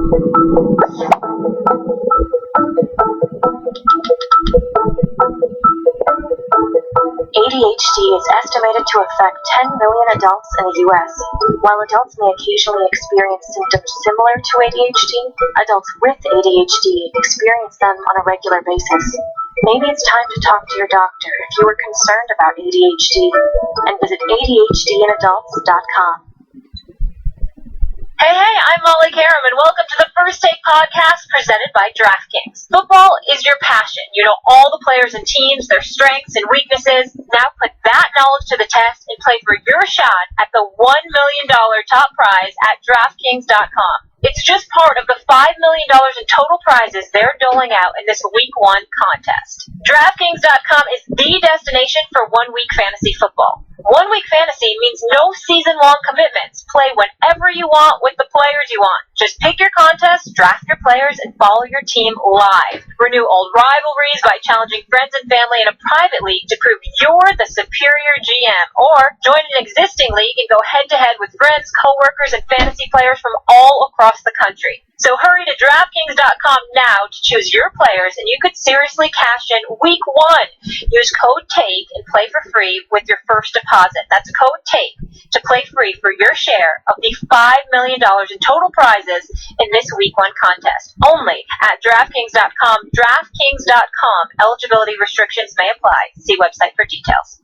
ADHD is estimated to affect 10 million adults in the U.S. While adults may occasionally experience symptoms similar to ADHD, adults with ADHD experience them on a regular basis. Maybe it's time to talk to your doctor if you are concerned about ADHD, and visit ADHDinadults.com. Hey, I'm Molly Karam, and welcome to the First Take podcast presented by DraftKings. Football is your passion. You know all the players and teams, their strengths and weaknesses. Now put that knowledge to the test and play for your shot at the $1 million top prize at DraftKings.com. It's just part of the $5 million in total prizes they're doling out in this Week 1 contest. DraftKings.com is the destination for one-week fantasy football. One-week fantasy means no season-long commitments. Play whenever you want with the players you want. Just pick your contest, draft your players, and follow your team live. Renew old rivalries by challenging friends and family in a private league to prove you're the superior GM. Or join an existing league and go head-to-head with friends, coworkers, and fantasy players from all across the country. So hurry to DraftKings.com now to choose your players, and you could seriously cash in Week 1. Use code TAKE and play for free with your first deposit. That's code TAKE to play free for your share of the $5 million in total prizes in this Week 1 contest. Only at DraftKings.com. DraftKings.com. Eligibility restrictions may apply. See website for details.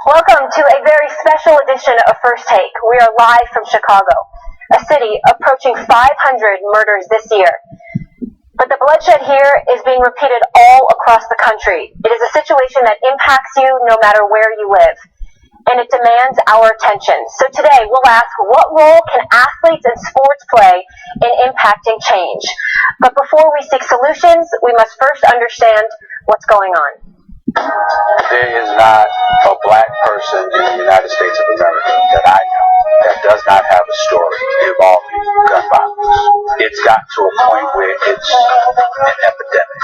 Welcome to a very special edition of First Take. We are live from Chicago, a city approaching 500 murders this year. But the bloodshed here is being repeated all across the country. It is a situation that impacts you no matter where you live, and it demands our attention. So today we'll ask, what role can athletes and sports play in impacting change? But before we seek solutions, we must first understand what's going on. There is not a black person in the United States of America that I know that does not have a story involving gun violence. It's got to a point where it's an epidemic.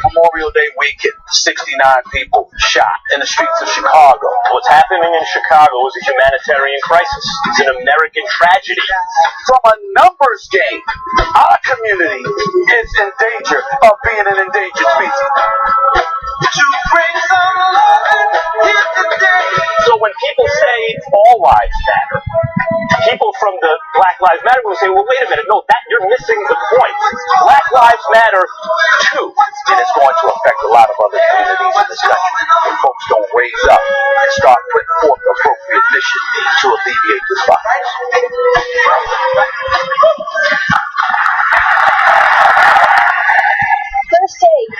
Memorial Day weekend, 69 people shot in the streets of Chicago. What's happening in Chicago is a humanitarian crisis. It's an American tragedy. From a numbers game, our community is in danger of being an endangered species. To bring some love here today. So when people say all lives matter, people from the Black Lives Matter will say, well, wait a minute, no, that you're missing the point. Black Lives Matter too. And it's going to affect a lot of other communities in this country if folks don't raise up and start putting forth appropriate mission to alleviate this violence. First Take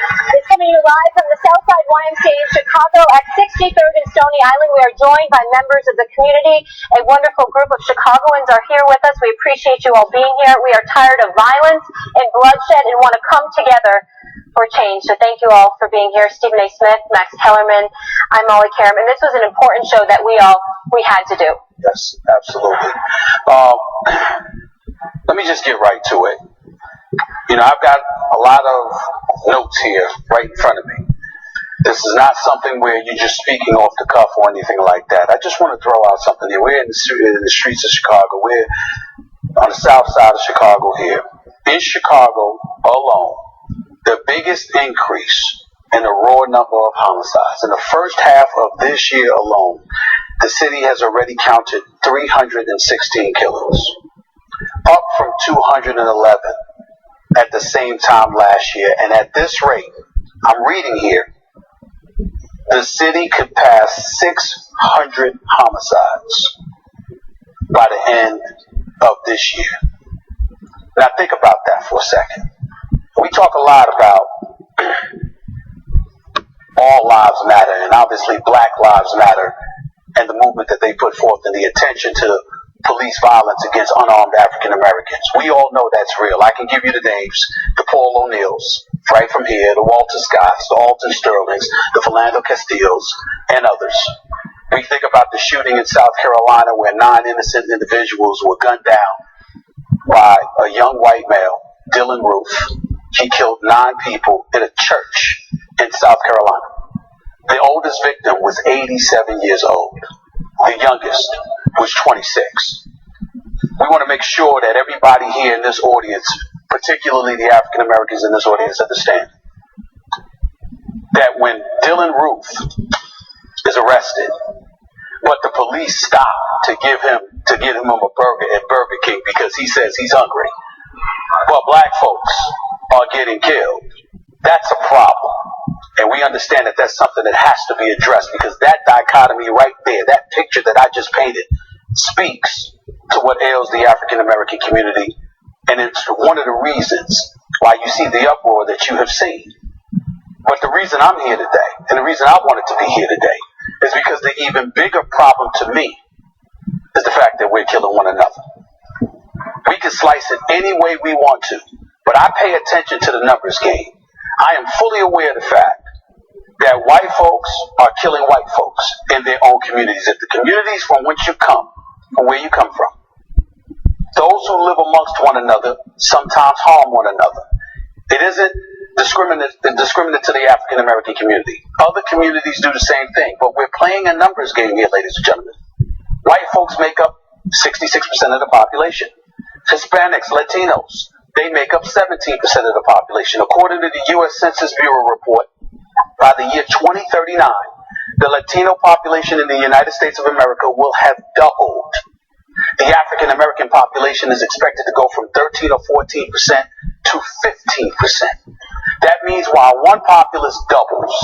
is coming to you live from the Southside YMCA in Chicago at 63rd and Stony Island. We are joined by members of the community. A wonderful group of Chicagoans are here with us. We appreciate you all being here. We are tired of violence and bloodshed and want to come together for change. So thank you all for being here. Stephen A. Smith, Max Kellerman, I'm Molly Karam, and this was an important show that we had to do. Yes, absolutely. Let me just get right to it. You know, I've got a lot of notes here right in front of me. This is not something where you're just speaking off the cuff or anything like that. I just want to throw out something here. We're in the streets of Chicago. We're on the south side of Chicago here. In Chicago alone, the biggest increase in the raw number of homicides. In the first half of this year alone, the city has already counted 316 killings, up from 211 at the same time last year. And at this rate, I'm reading here, the city could pass 600 homicides by the end of this year. Now think about that for a second. We talk a lot about all lives matter, and obviously Black Lives Matter, and the movement that they put forth and the attention to police violence against unarmed African Americans. We all know that's real. I can give you the names, the Paul O'Neills, right from here, the Walter Scotts, the Alton Sterlings, the Philando Castillos, and others. We think about the shooting in South Carolina where 9 innocent individuals were gunned down by a young white male, Dylan Roof. He killed 9 people in a church in South Carolina. The oldest victim was 87 years old. The youngest was 26. We want to make sure that everybody here in this audience, particularly the African Americans in this audience, understand that when Dylan Ruth is arrested, but the police stop to give him a burger at Burger King because he says he's hungry, but black folks are getting killed, that's a problem. And we understand that that's something that has to be addressed, because that dichotomy right there, that picture that I just painted, speaks to what ails the African American community, and it's one of the reasons why you see the uproar that you have seen. But the reason I'm here today, and the reason I wanted to be here today, is because the even bigger problem to me is the fact that we're killing one another. We can slice it any way we want to, but I pay attention to the numbers game. I am fully aware of the fact that white folks are killing white folks in their own communities. If the communities from which you come, from where you come from, those who live amongst one another sometimes harm one another. It isn't discriminate to the African American community. Other communities do the same thing, but we're playing a numbers game here, ladies and gentlemen. White folks make up 66% of the population. Hispanics, Latinos, they make up 17% of the population. According to the U.S. Census Bureau report, by the year 2039, the Latino population in the United States of America will have doubled. The African American population is expected to go from 13 or 14% to 15%. That means while one populace doubles,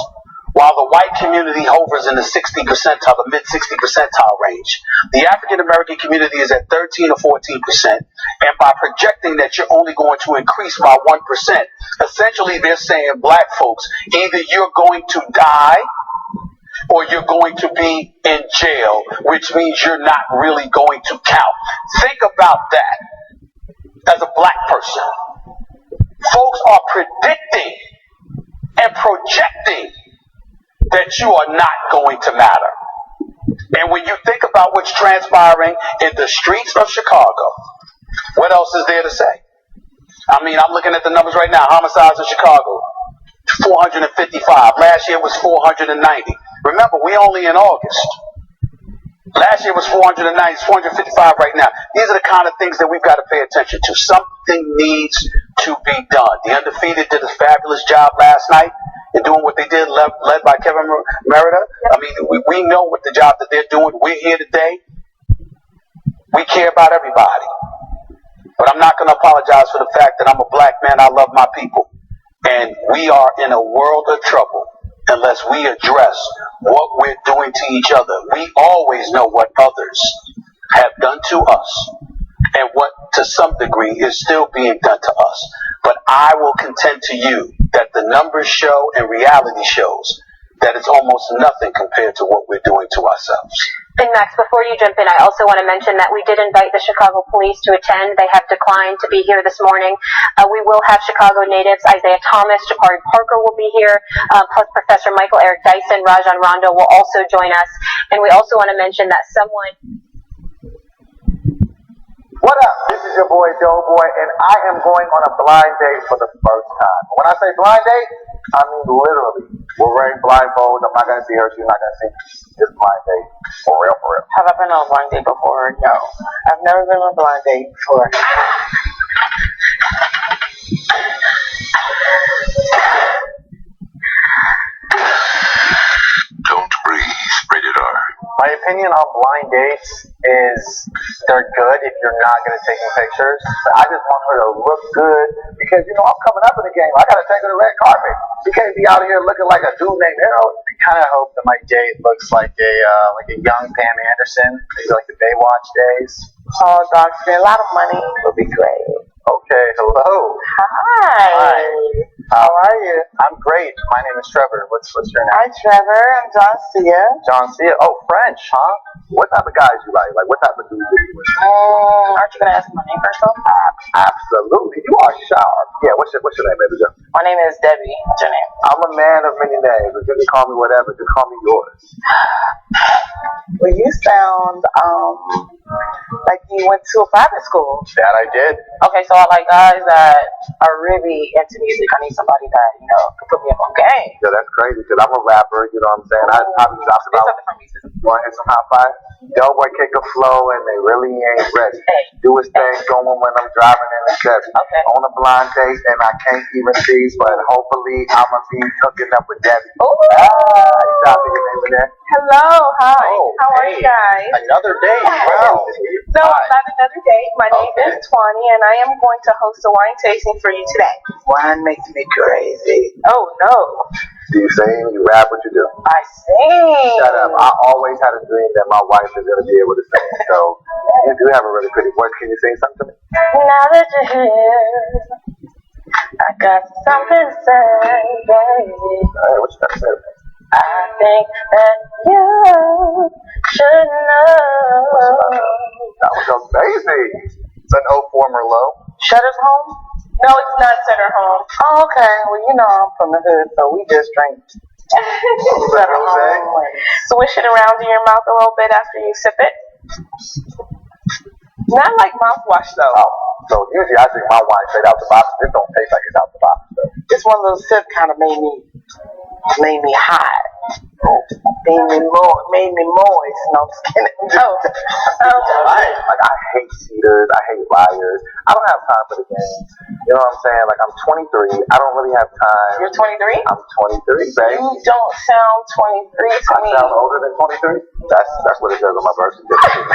while the white community hovers in the 60 percentile, the mid 60 percentile range, the African American community is at 13 or 14%, and by projecting that you're only going to increase by 1%, essentially they're saying, black folks, either you're going to die or you're going to be in jail, which means you're not really going to count. Think about that as a black person. Folks are predicting and projecting that you are not going to matter. And when you think about what's transpiring in the streets of Chicago, what else is there to say? I mean, I'm looking at the numbers right now. Homicides in Chicago, 455. Last year was 490. Remember, we only in August. Last year was 490. It's 455 right now. These are the kind of things that we've got to pay attention to. Something needs to be done. The Undefeated did a fabulous job last night in doing what they did, led by Kevin Merida. I mean, we know what the job that they're doing. We're here today. We care about everybody. But I'm not going to apologize for the fact that I'm a black man. I love my people. And we are in a world of trouble unless we address what we're doing to each other. We always know what others have done to us and what, to some degree, is still being done to us. But I will contend to you that the numbers show and reality shows that it's almost nothing compared to what we're doing to ourselves. And Max, before you jump in, I also want to mention that we did invite the Chicago police to attend. They have declined to be here this morning. We will have Chicago natives. Isaiah Thomas, Jabari Parker will be here, plus Professor Michael Eric Dyson, Rajan Rondo will also join us. And we also want to mention that someone... What up? This is your boy, Doughboy, and I am going on a blind date for the first time. When I say blind date, I mean literally. We're wearing blindfolds. I'm not going to see her. She's not going to see me. It's blind date. For real, for real. Have I been on a blind date before? No. I've never been on a blind date before. Don't breathe. Rated R. My opinion on blind dates is they're good if you're not going to take any pictures. I just want her to look good because, you know, I'm coming up in the game. I got to take her to the red carpet. She can't be out here looking like a dude named Harold. I kind of hope that my date looks like a young Pam Anderson, maybe like the Baywatch days. Oh, Doc, a lot of money would be great. Okay, hello. Hi. How are you? I'm great. My name is Trevor. What's your name? Hi, Trevor. I'm John Cia. John Cia. Oh, French, huh? What type of guys you like? Like, what type of dudes are you with? Aren't you going to ask my name first, though? Absolutely. You are sharp. Yeah, what's your name, baby girl? My name is Debbie. What's your name? I'm a man of many names. If you can call me whatever, just call me yours. Well, you sound like you went to a private school. That I did. Okay, So I like guys that are really into music. I need somebody that, can put me up on game. Yeah, that's crazy because I'm a rapper, you know what I'm saying? I probably dropped Say about, something from music. you want to hit some hot fire? Doughboy kick a flow and they really ain't ready. Do his thing going when I'm driving in the Chevy. Okay. On a blind date and I can't even see, but hopefully I'ma be hooking up with Debbie. Ooh. You stop your name in there? Hello, hi. Oh, How are you guys? Another day. Wow. No, not another date. My name is Twani, and I am going to host a wine tasting for you today. Wine makes me crazy. Oh, no. Do you sing? You rap? What you do? I sing. Shut up. I always had a dream that my wife is going to be able to sing. So you do have a really pretty voice. Can you sing something to me? Now that you're here, I got something to say, baby. Hey, what you got to say to me? I think that you should know. That was amazing. It's an 04 Merlot. Shutter's home? No, it's not Sutter home. Oh, okay. Well, I'm from the hood, so we just drink Sutter home. Swish it around in your mouth a little bit after you sip it. Not like mouthwash, though. Oh, so usually I drink my wine straight out the box. This don't taste like it's out the box, though. This one little sip kind of made me hot. Made me moist. No, I'm just kidding. Like, I hate cheaters. I hate liars. I don't have time for the game. You know what I'm saying? Like, I'm 23. I don't really have time. You're 23? I'm 23, babe. You don't sound 23 to me. I sound older than 23? That's what it says on my birth certificate.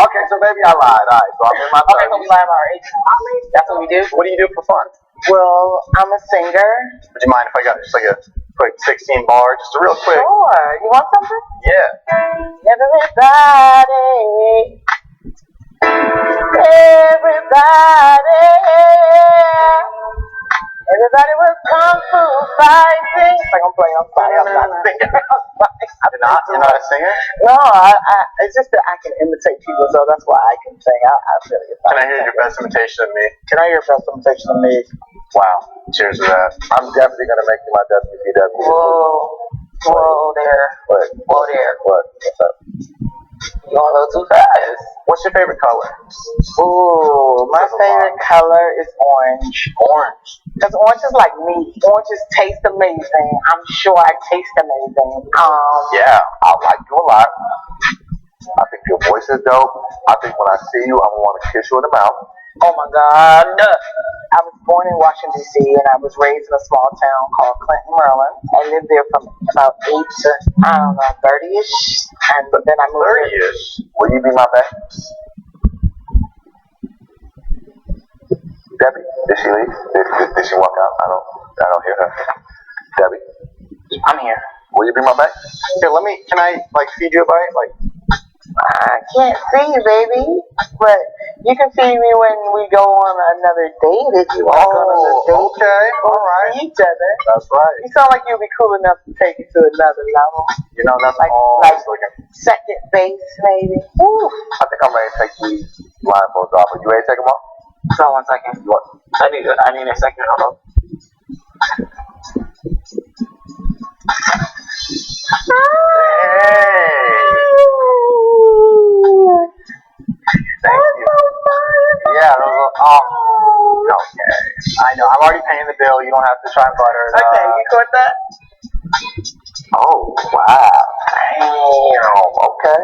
Okay, so maybe I lied. All right, so I'm in my 30s. Okay, so we lie about our age. That's what we do. What do you do for fun? Well, I'm a singer. Would you mind if I got just like a quick 16 bar, just a real quick? Sure. You want something? Yeah. Everybody. Everybody was kung fu fighting. It's like I'm playing. I'm sorry. I'm not a singer. You're not a singer? No, it's just that I can imitate people, so that's why I can sing. I really get Can I hear your best imitation of me? Can I hear your best imitation of me? Wow. Cheers to that. I'm definitely going to make you my WCW. Whoa there. What? Whoa there. What? What's up? You going a little too fast. What's your favorite color? Ooh, my favorite color is orange. Orange. Because orange is like me. Oranges taste amazing. I'm sure I taste amazing. Yeah, I like you a lot. I think your voice is dope. I think when I see you, I'm going to want to kiss you in the mouth. Oh my God. I was born in Washington, D.C., and I was raised in a small town called Clinton, Maryland. I lived there from about 8 to, 30-ish. And then I moved 30-ish? Will you be my bae? Debbie, did she leave? Did she walk out? I don't hear her. Debbie, I'm here. will you be my bae? Here, can I feed you a bite? I can't see you, baby, but you can see me when we go on another date if you want to go on another date. Okay, all right. See each other. That's right. You sound like you'll be cool enough to take it to another level. You know, that's Like second base, maybe. Woo. I think I'm ready to take these blindfolds off. Are you ready to take them off? So 1 second. What? I need a second. Hold on. Thank you. Yeah, those are okay. I know. I'm already paying the bill. You don't have to try and butter it. Okay, you caught that? Oh, wow. Damn. Okay.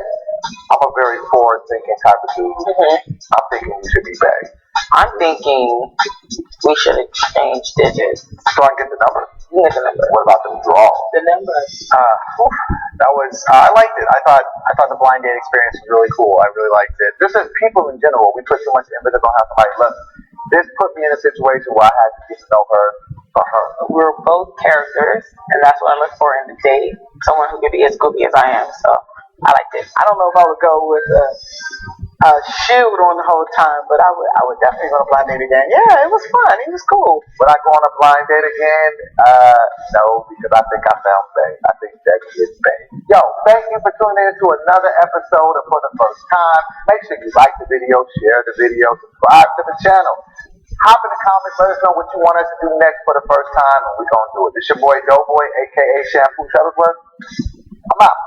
I'm a very forward-thinking type of dude. I'm thinking you should be back. I'm thinking we should exchange digits. So I can get the number. You get the number. What about the draw? The number. That was. I liked it. I thought the blind date experience was really cool. I really liked it. Just as people in general, we put too much emphasis on how somebody looks. This put me in a situation where I had to get to know her for her. We're both characters, and that's what I look for in a date. Someone who can be as goofy as I am. So I like this. I don't know if I would go with a shield on the whole time, but I would definitely go on a blind date again. Yeah, it was fun. It was cool. Would I go on a blind date again? No, because I think I found Faye. I think that is Faye. Yo, thank you for tuning in to another episode of For the First Time. Make sure you like the video, share the video, subscribe to the channel. Hop in the comments, let us know what you want us to do next for the first time, and we're going to do it. This your boy Doughboy, a.k.a. Shampoo Shuttlesworth. I'm out.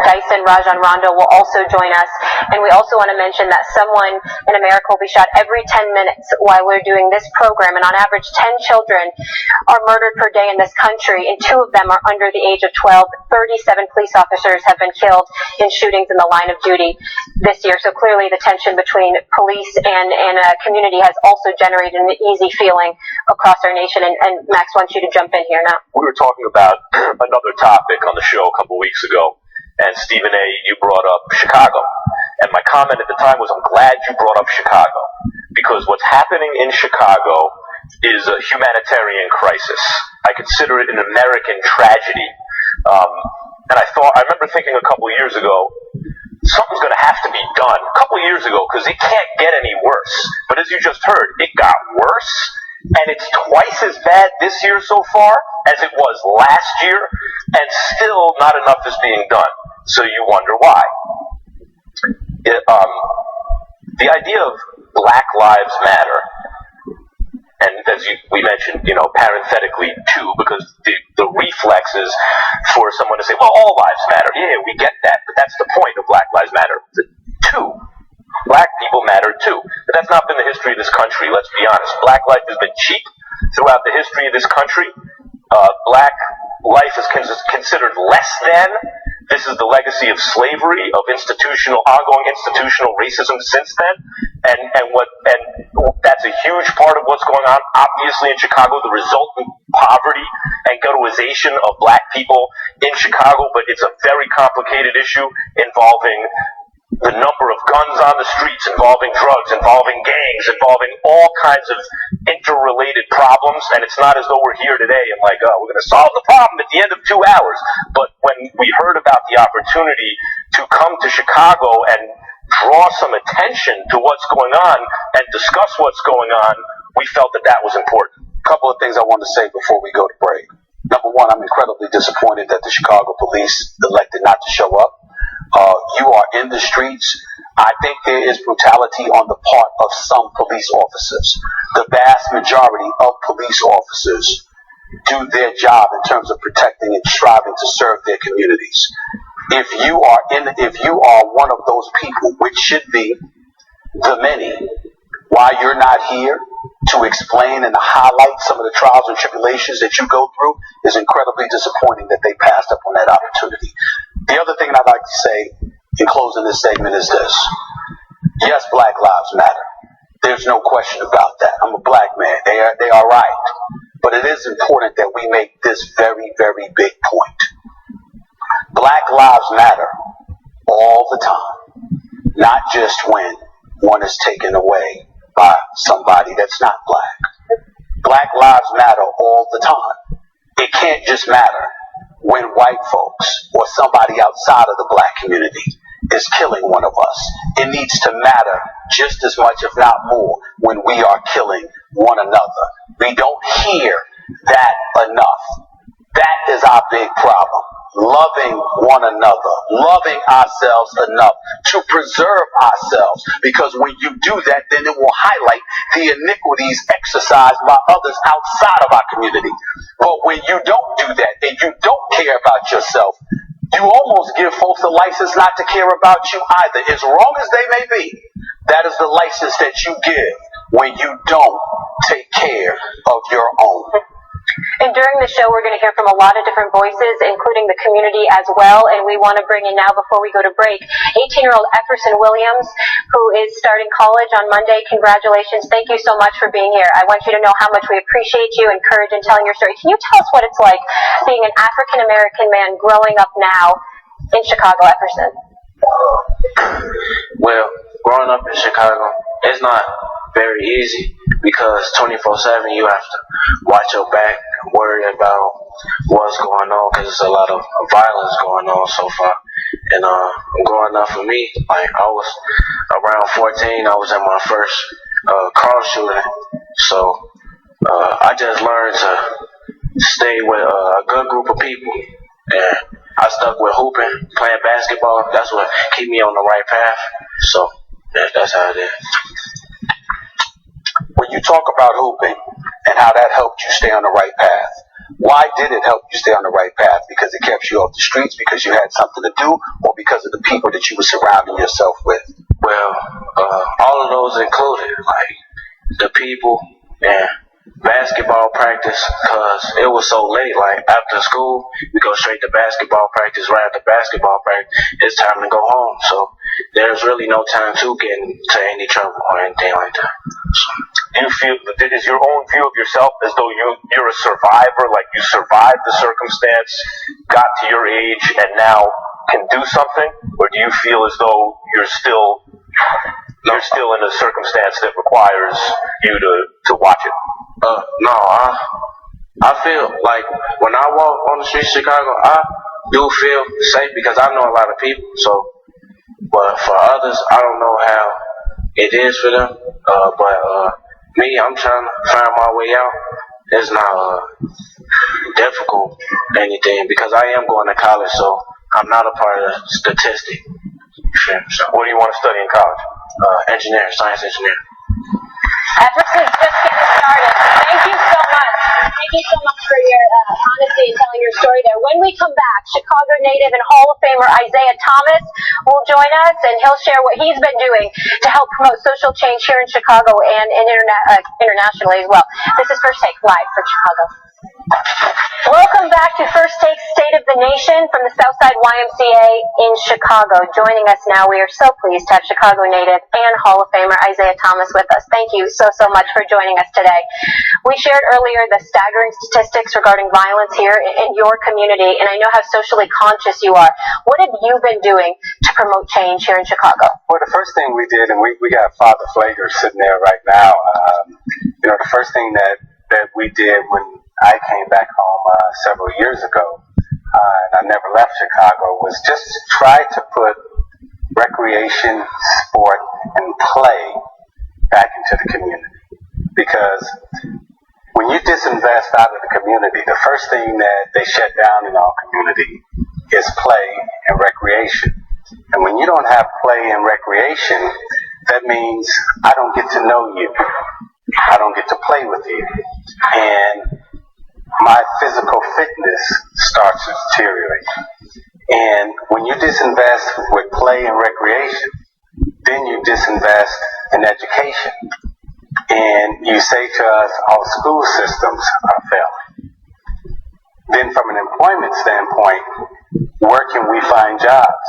Dyson Rajon Rondo will also join us. And we also want to mention that someone in America will be shot every 10 minutes while we're doing this program. And on average, 10 children are murdered per day in this country, and 2 of them are under the age of 12. 37 police officers have been killed in shootings in the line of duty this year. So clearly the tension between police and a community has also generated an easy feeling across our nation. And Max wants you to jump in here now. We were talking about another topic on the show a couple weeks ago, and Stephen A., you brought up Chicago. And my comment at the time was, I'm glad you brought up Chicago, because what's happening in Chicago is a humanitarian crisis. I consider it an American tragedy. And I remember thinking a couple years ago, something's going to have to be done. A couple years ago, because it can't get any worse. But as you just heard, it got worse. And it's twice as bad this year so far as it was last year, and still not enough is being done. So you wonder why. The idea of Black Lives Matter, and as we mentioned, parenthetically too, because the reflex is for someone to say, well, all lives matter. Yeah, we get that, but that's the point of Black Lives Matter. Black people matter too. But that's not been the history of this country, let's be honest. Black life has been cheap throughout the history of this country. Black life is considered less than. This is the legacy of slavery, of ongoing institutional racism since then. And that's a huge part of what's going on, obviously, in Chicago, the resultant poverty and ghettoization of black people in Chicago. But it's a very complicated issue involving the number of guns on the streets, involving drugs, involving gangs, involving all kinds of interrelated problems. And it's not as though we're here today and like, oh, we're going to solve the problem at the end of 2 hours. But when we heard about the opportunity to come to Chicago and draw some attention to what's going on and discuss what's going on, we felt that that was important. A couple of things I want to say before we go to break. Number one, I'm incredibly disappointed that the Chicago police elected not to show up. You are in the streets. I think there is brutality on the part of some police officers. The vast majority of police officers do their job in terms of protecting and striving to serve their communities. If you are one of those people, which should be the many, why you're not here to explain and highlight some of the trials and tribulations that you go through is incredibly disappointing that they passed up on that opportunity. The other thing I'd like to say in closing this segment is this. Yes, Black Lives Matter. There's no question about that. I'm a black man. They are right. But it is important that we make this very, very big point. Black lives matter all the time. Not just when one is taken away by somebody that's not black. Black lives matter all the time. It can't just matter when white folks or somebody outside of the black community is killing one of us. It needs to matter just as much, if not more, when we are killing one another. We don't hear that enough. That is our big problem. Loving one another, loving ourselves enough to preserve ourselves. Because when you do that, then it will highlight the iniquities exercised by others outside of our community. But when you don't do that and you don't care about yourself, you almost give folks a license not to care about you either. As wrong as they may be, that is the license that you give when you don't take care of your own. And during the show, we're going to hear from a lot of different voices, including the community as well. And we want to bring in now, before we go to break, 18-year-old Efferson Williams, who is starting college on Monday. Congratulations. Thank you so much for being here. I want you to know how much we appreciate you and courage in telling your story. Can you tell us what it's like being an African-American man growing up now in Chicago, Efferson? Well, growing up in Chicago, it's not very easy because 24/7 you have to watch your back, worry about what's going on because there's a lot of violence going on so far. And growing up for me, like I was around 14, I was in my first cross shooting, so I just learned to stay with a good group of people, and I stuck with hooping, playing basketball. That's what keep me on the right path. So that's how it is. When you talk about hooping and how that helped you stay on the right path, why did it help you stay on the right path? Because it kept you off the streets, because you had something to do, or because of the people that you were surrounding yourself with? Well, all of those included, like the people and basketball practice, cause it was so late. Like after school, we go straight to basketball practice. Right after basketball practice, it's time to go home. So there's really no time to get into any trouble or anything like that. Do you feel is your own view of yourself as though you're a survivor, like you survived the circumstance, got to your age, and now can do something, or do you feel as though you're still in a circumstance that requires you to watch it? No, I feel like when I walk on the streets of Chicago, I do feel safe because I know a lot of people. So, but for others, I don't know how it is for them. But me, I'm trying to find my way out. It's not difficult or anything because I am going to college, so I'm not a part of the statistic. So, what do you want to study in college? Engineer, science engineer. This is just getting started. Thank you so much. Thank you so much for your honesty and telling your story there. When we come back, Chicago native and Hall of Famer Isaiah Thomas will join us, and he'll share what he's been doing to help promote social change here in Chicago and internationally as well. This is First Take live from Chicago. Welcome back to First Take State of the Nation from the Southside YMCA in Chicago. Joining us now, we are so pleased to have Chicago native and Hall of Famer Isaiah Thomas with us. Thank you so much for joining us today. We shared earlier the staggering statistics regarding violence here in your community, and I know how socially conscious you are. What have you been doing to promote change here in Chicago? Well, the first thing we did, and we got Father Flager sitting there right now, the first thing that we did when I came back home several years ago, and I never left Chicago, was just try to put recreation, sport, and play back into the community. Because when you disinvest out of the community, the first thing that they shut down in our community is play and recreation. And when you don't have play and recreation, that means I don't get to know you. I don't get to play with you. And my physical fitness starts to deteriorate. And when you disinvest with play and recreation, then you disinvest in education. And you say to us, our school systems are failing. Then from an employment standpoint, where can we find jobs?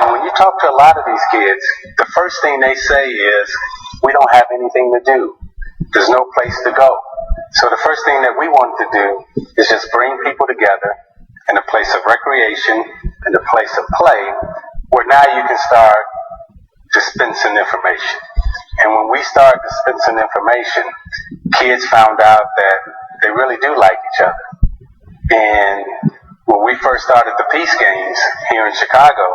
And when you talk to a lot of these kids, the first thing they say is, we don't have anything to do. There's no place to go. So the first thing that we want to do is just bring people together in a place of recreation, in a place of play, where now you can start dispensing information. And when we start dispensing information, kids found out that they really do like each other. And when we first started the peace games here in Chicago,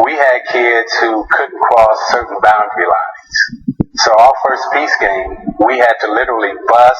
we had kids who couldn't cross certain boundary lines. So our first peace game, we had to literally bus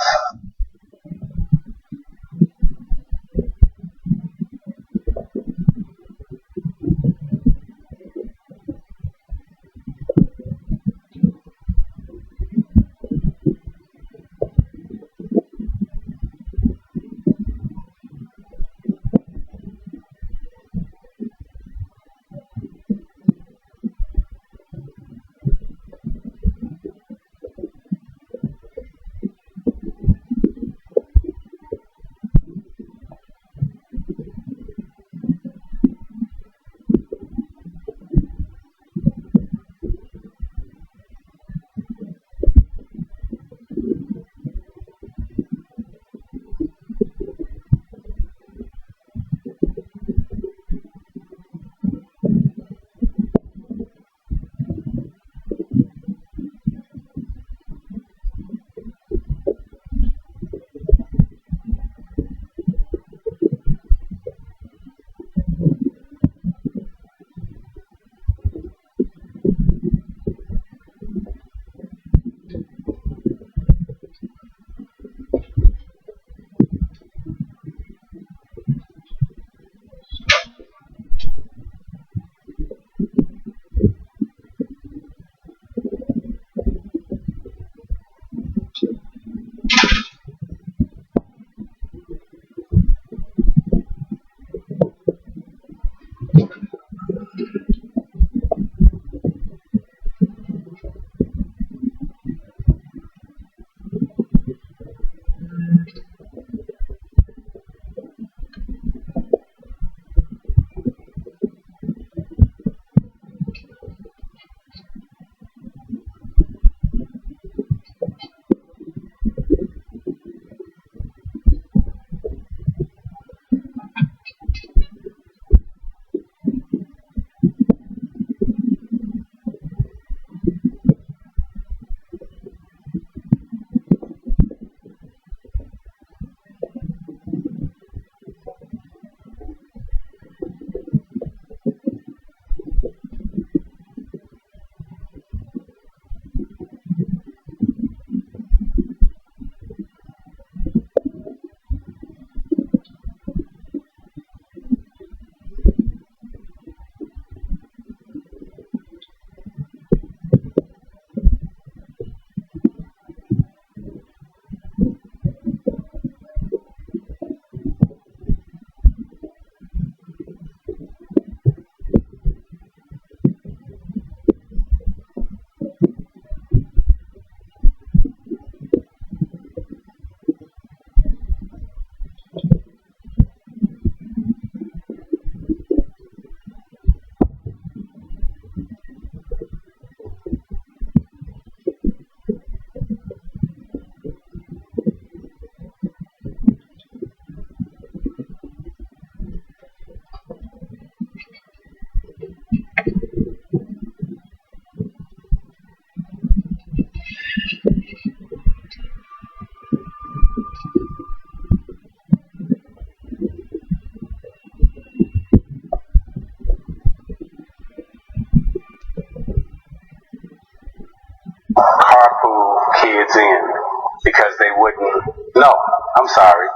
I'm sorry.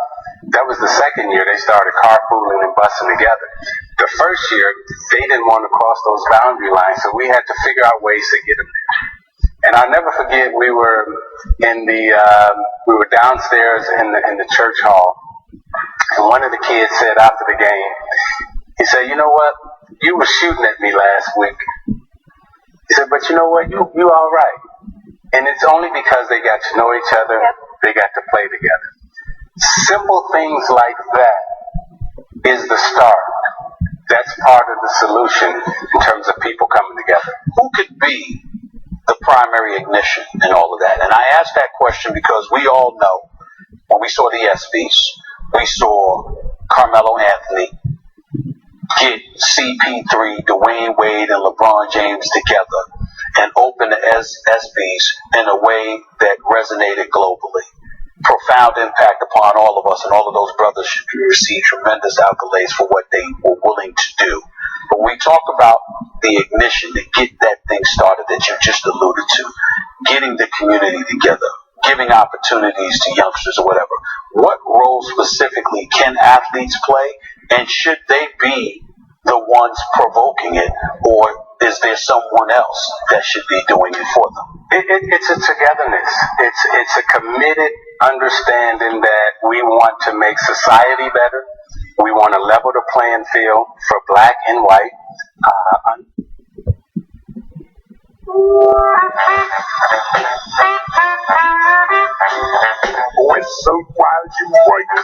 That was the second year they started carpooling and busing together. The first year, they didn't want to cross those boundary lines, so we had to figure out ways to get them there. And I'll never forget, we were downstairs in the church hall, and one of the kids said after the game, he said, "You know what? You were shooting at me last week." He said, "But you know what? You all right." And it's only because they got to know each other, they got to play together. Simple things like that is the start. That's part of the solution in terms of people coming together. Who could be the primary ignition in all of that? And I ask that question because we all know when we saw the ESPYs, we saw Carmelo Anthony get CP3, Dwayne Wade, and LeBron James together and open the ESPYs in a way that resonated globally. Profound impact upon all of us, and all of those brothers should receive tremendous accolades for what they were willing to do. But when we talk about the ignition to get that thing started that you just alluded to, getting the community together, giving opportunities to youngsters or whatever, what role specifically can athletes play, and should they be the ones provoking it, or is there someone else that should be doing it for them? It's a togetherness. It's a committed understanding that we want to make society better. We want to level the playing field for black and white. Whistle while you wake.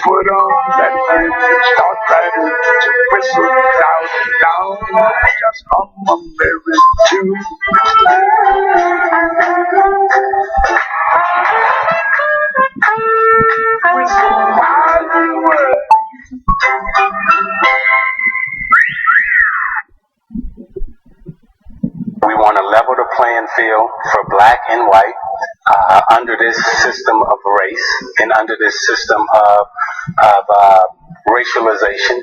Put on that music, start ready to whistle loud and loud. Just hum a merry tune. Whistle while you wait. We want to level the playing field for black and white under this system of race and under this system of racialization.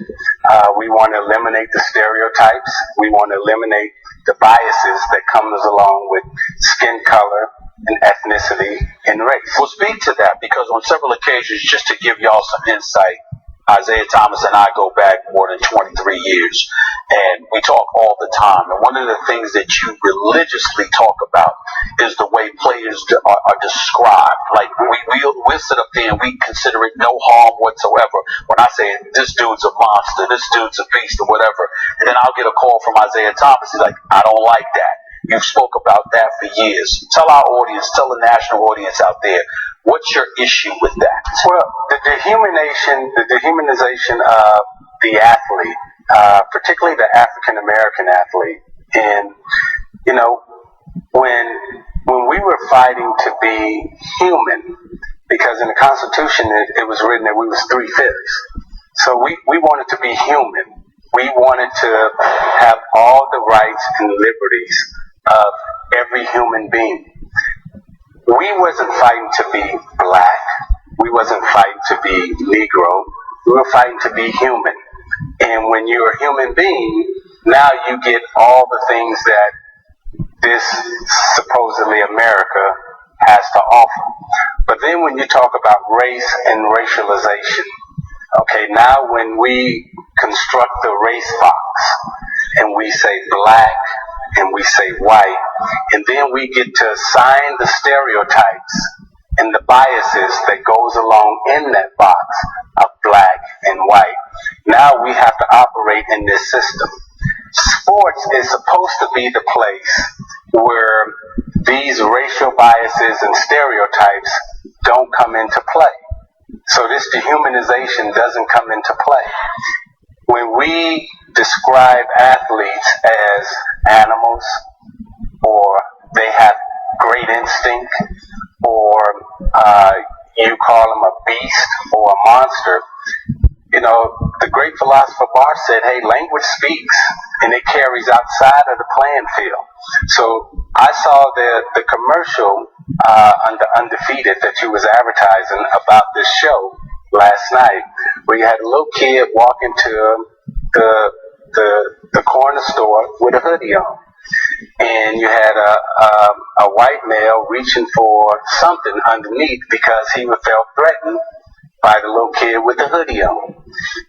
We want to eliminate the stereotypes. We want to eliminate the biases that comes along with skin color and ethnicity and race. Well, speak to that, because on several occasions, just to give y'all some insight, Isaiah Thomas and I go back more than 23 years, and we talk all the time. And one of the things that you religiously talk about is the way players are described. Like, we'll sit up there and we consider it no harm whatsoever. When I say, this dude's a monster, this dude's a beast, or whatever, and then I'll get a call from Isaiah Thomas. He's like, I don't like that. You've spoke about that for years. Tell our audience, tell the national audience out there, what's your issue with that? Well, the dehumanization of the athlete, particularly the African American athlete, and you know, when we were fighting to be human, because in the Constitution it was written that we was 3/5. So we wanted to be human. We wanted to have all the rights and liberties of every human being. We wasn't fighting to be black. We wasn't fighting to be Negro. We were fighting to be human. And when you're a human being, now you get all the things that this supposedly America has to offer. But then when you talk about race and racialization, okay, now when we construct the race box and we say black and we say white, and then we get to assign the stereotypes and the biases that goes along in that box of black and white. Now we have to operate in this system. Sports is supposed to be the place where these racial biases and stereotypes don't come into play. So this dehumanization doesn't come into play. When we describe athletes as animals, or they have great instinct, or you call them a beast or a monster, you know, the great philosopher Barth said, hey, language speaks, and it carries outside of the playing field. So I saw the commercial under Undefeated that you was advertising about this show last night, where you had a little kid walk into the corner store with a hoodie on. and you had a white male reaching for something underneath because he felt threatened by the little kid with the hoodie on.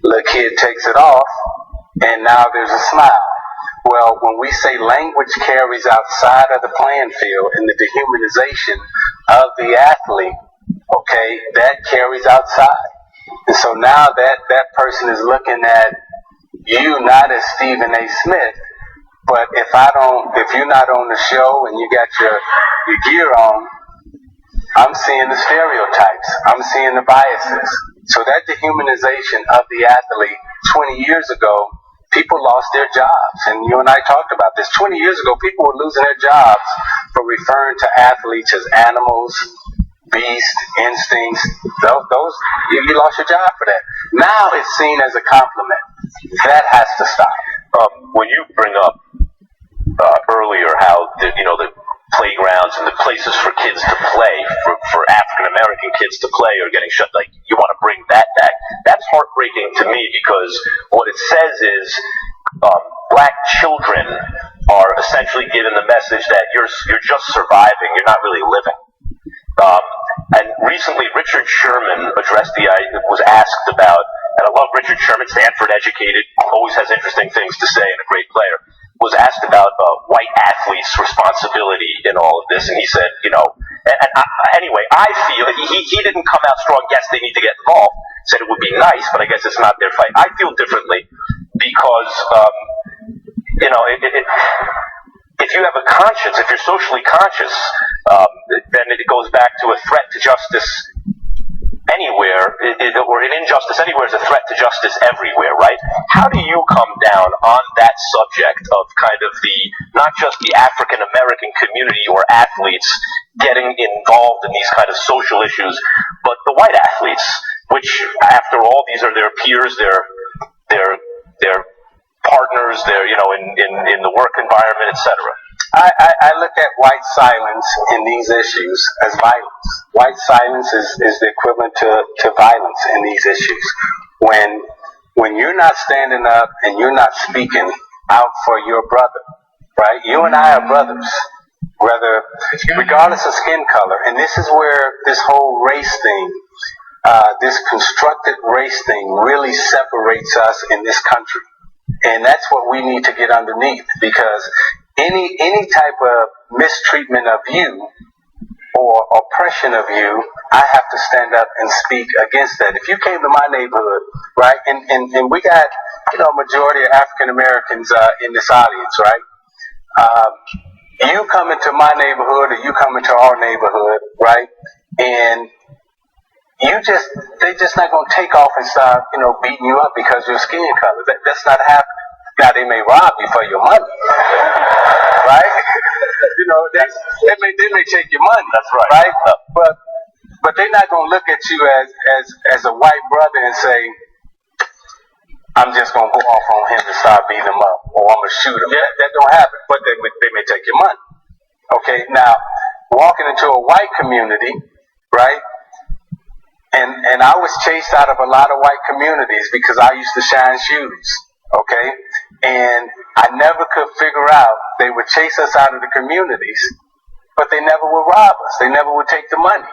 The little kid takes it off, and now there's a smile. Well, when we say language carries outside of the playing field and the dehumanization of the athlete, okay, that carries outside. And so now that person is looking at you not as Stephen A. Smith, but if you're not on the show and you got your gear on, I'm seeing the stereotypes. I'm seeing the biases. So that dehumanization of the athlete 20 years ago, people lost their jobs. And you and I talked about this. 20 years ago, people were losing their jobs for referring to athletes as animals, beasts, instincts. Those you lost your job for that. Now it's seen as a compliment. That has to stop. When you bring up earlier how the playgrounds and the places for kids to play, for African American kids to play, are getting shut. Like, you want to bring that back? That's heartbreaking to me, because what it says is black children are essentially given the message that you're just surviving, you're not really living. And recently, Richard Sherman was asked about, and I love Richard Sherman, Stanford educated, always has interesting things to say, and a great player, was asked about white athletes' responsibility in all of this, and he said, anyway, I feel, he didn't come out strong, yes, they need to get involved, said it would be nice, but I guess it's not their fight. I feel differently, because, if you have a conscience, if you're socially conscious, then it goes back to a threat to justice anywhere, or an injustice anywhere is a threat to justice everywhere, right? How do you come down on that subject of kind of not just the African American community or athletes getting involved in these kind of social issues, but the white athletes, which, after all, these are their peers, their partners, in the work environment, etc. I look at white silence in these issues as violence. White silence is the equivalent to violence in these issues. When you're not standing up and you're not speaking out for your brother, right? You and I are brothers, regardless of skin color. And this is where this whole race thing, this constructed race thing, really separates us in this country. And that's what we need to get underneath, because any type of mistreatment of you or oppression of you, I have to stand up and speak against that. If you came to my neighborhood, right, and we got, a majority of African Americans in this audience, right? You come into my neighborhood, or you come into our neighborhood, right, and they just not gonna take off and start, beating you up because of your skin color. That's not happening. Now they may rob you for your money, right? They may take your money. That's right. Right? But they're not gonna look at you as a white brother and say, I'm just gonna go off on him and start beating him up, or I'm gonna shoot him. That don't happen. But they may take your money. Okay. Now, walking into a white community, right? And I was chased out of a lot of white communities because I used to shine shoes, okay? And I never could figure out, they would chase us out of the communities, but they never would rob us. They never would take the money.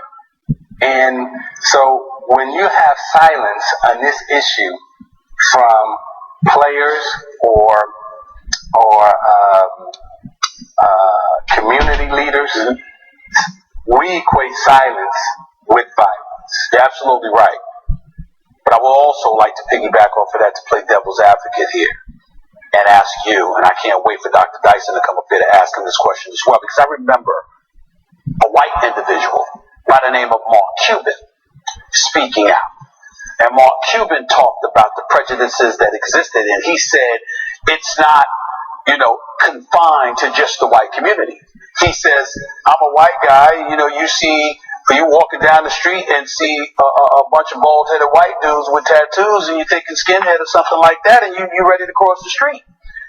And so when you have silence on this issue from players or community leaders, we equate silence with violence. You're absolutely right. But I would also like to piggyback off of that to play devil's advocate here and ask you, and I can't wait for Dr. Dyson to come up here to ask him this question as well, because I remember a white individual by the name of Mark Cuban speaking out. And Mark Cuban talked about the prejudices that existed, and he said it's not, confined to just the white community. He says, I'm a white guy, you walking down the street and see a bunch of bald-headed white dudes with tattoos, and you're thinking skinhead or something like that, and you're ready to cross the street.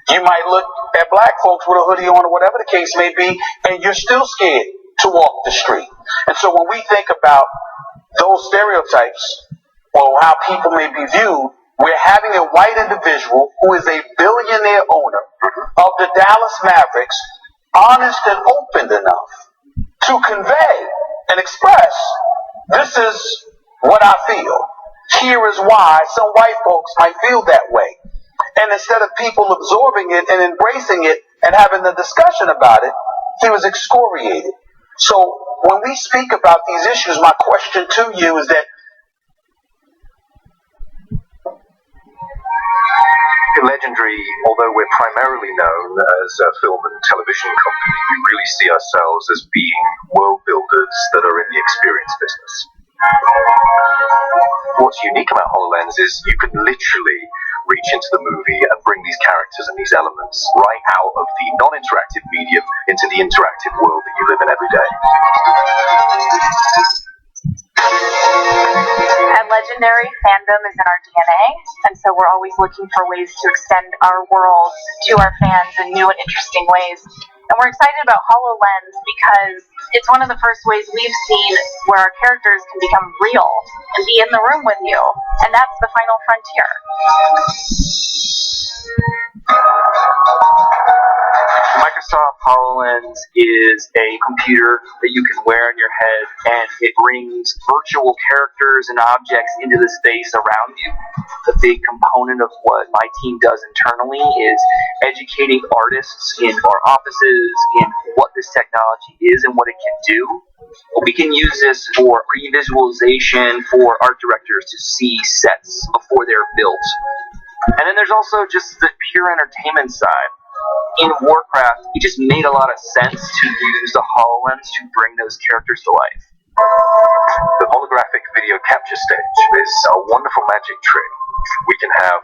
You might look at black folks with a hoodie on or whatever the case may be, and you're still scared to walk the street. And so when we think about those stereotypes or how people may be viewed, we're having a white individual who is a billionaire owner of the Dallas Mavericks, honest and open enough to convey and express, this is what I feel. Here is why some white folks might feel that way. And instead of people absorbing it and embracing it and having the discussion about it, he was excoriated. So when we speak about these issues, my question to you is that Legendary, although we're primarily known as a film and television company, we really see ourselves as being world builders that are in the experience business. What's unique about HoloLens is you can literally reach into the movie and bring these characters and these elements right out of the non-interactive medium into the interactive world that you live in every day. At Legendary, fandom is in our DNA, and so we're always looking for ways to extend our world to our fans in new and interesting ways. And we're excited about HoloLens because it's one of the first ways we've seen where our characters can become real and be in the room with you, and that's the final frontier. Microsoft HoloLens is a computer that you can wear on your head, and it brings virtual characters and objects into the space around you. The big component of what my team does internally is educating artists in our offices in what this technology is and what it can do. We can use this for pre-visualization for art directors to see sets before they're built. And then there's also just the pure entertainment side. In Warcraft, it just made a lot of sense to use the HoloLens to bring those characters to life. The holographic video capture stage is a wonderful magic trick. We can have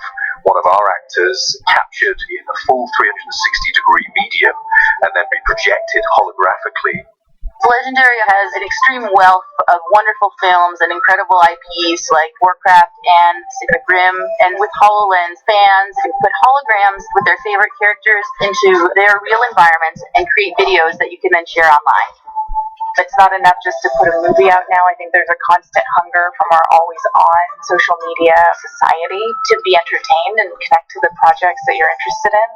one of our actors captured in a full 360-degree medium and then be projected holographically. Legendary has an extreme wealth of wonderful films and incredible IPs like Warcraft and Pacific Rim, and with HoloLens, fans can put holograms with their favorite characters into their real environments and create videos that you can then share online. It's not enough just to put a movie out now. I think there's a constant hunger from our always-on social media society to be entertained and connect to the projects that you're interested in.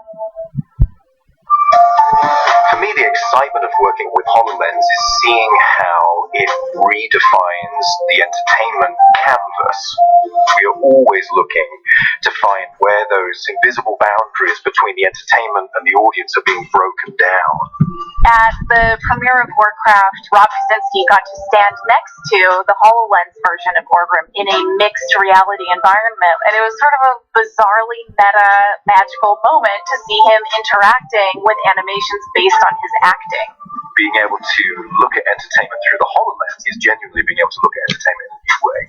For me, the excitement of working with HoloLens is seeing how it redefines the entertainment canvas. We are always looking to find where those invisible boundaries between the entertainment and the audience are being broken down. At the premiere of Warcraft, Rob Kaczynski got to stand next to the HoloLens version of Orgrim in a mixed reality environment, and it was sort of a bizarrely meta, magical moment to see him interacting with animations based on his acting. Being able to look at entertainment through the HoloLens is genuinely being able to look at entertainment in a new way.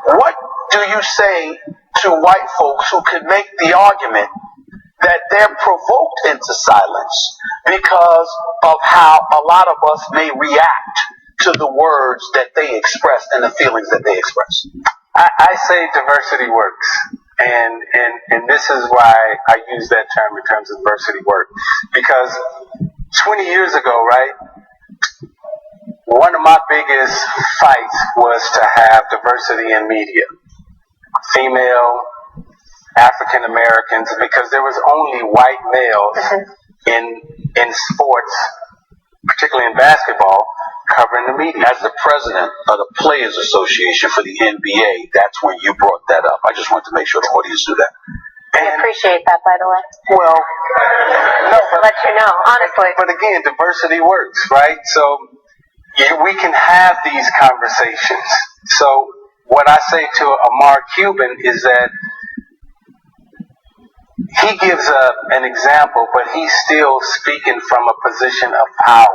what do you say to white folks who could make the argument that they're provoked into silence because of how a lot of us may react to the words that they express and the feelings that they express? I say diversity works, and this is why I use that term in terms of diversity work, because 20 years ago, right, one of my biggest fights was to have diversity in media, female, African Americans, because there was only white males in sports, particularly in basketball, covering the media. As the president of the Players Association for the NBA, that's when you brought that up. I just wanted to make sure the audience knew that. I appreciate that, by the way. Well, no, To let you know, honestly. but again, diversity works, right? So we can have these conversations. So what I say to Amar Cuban is that he gives an example, but he's still speaking from a position of power.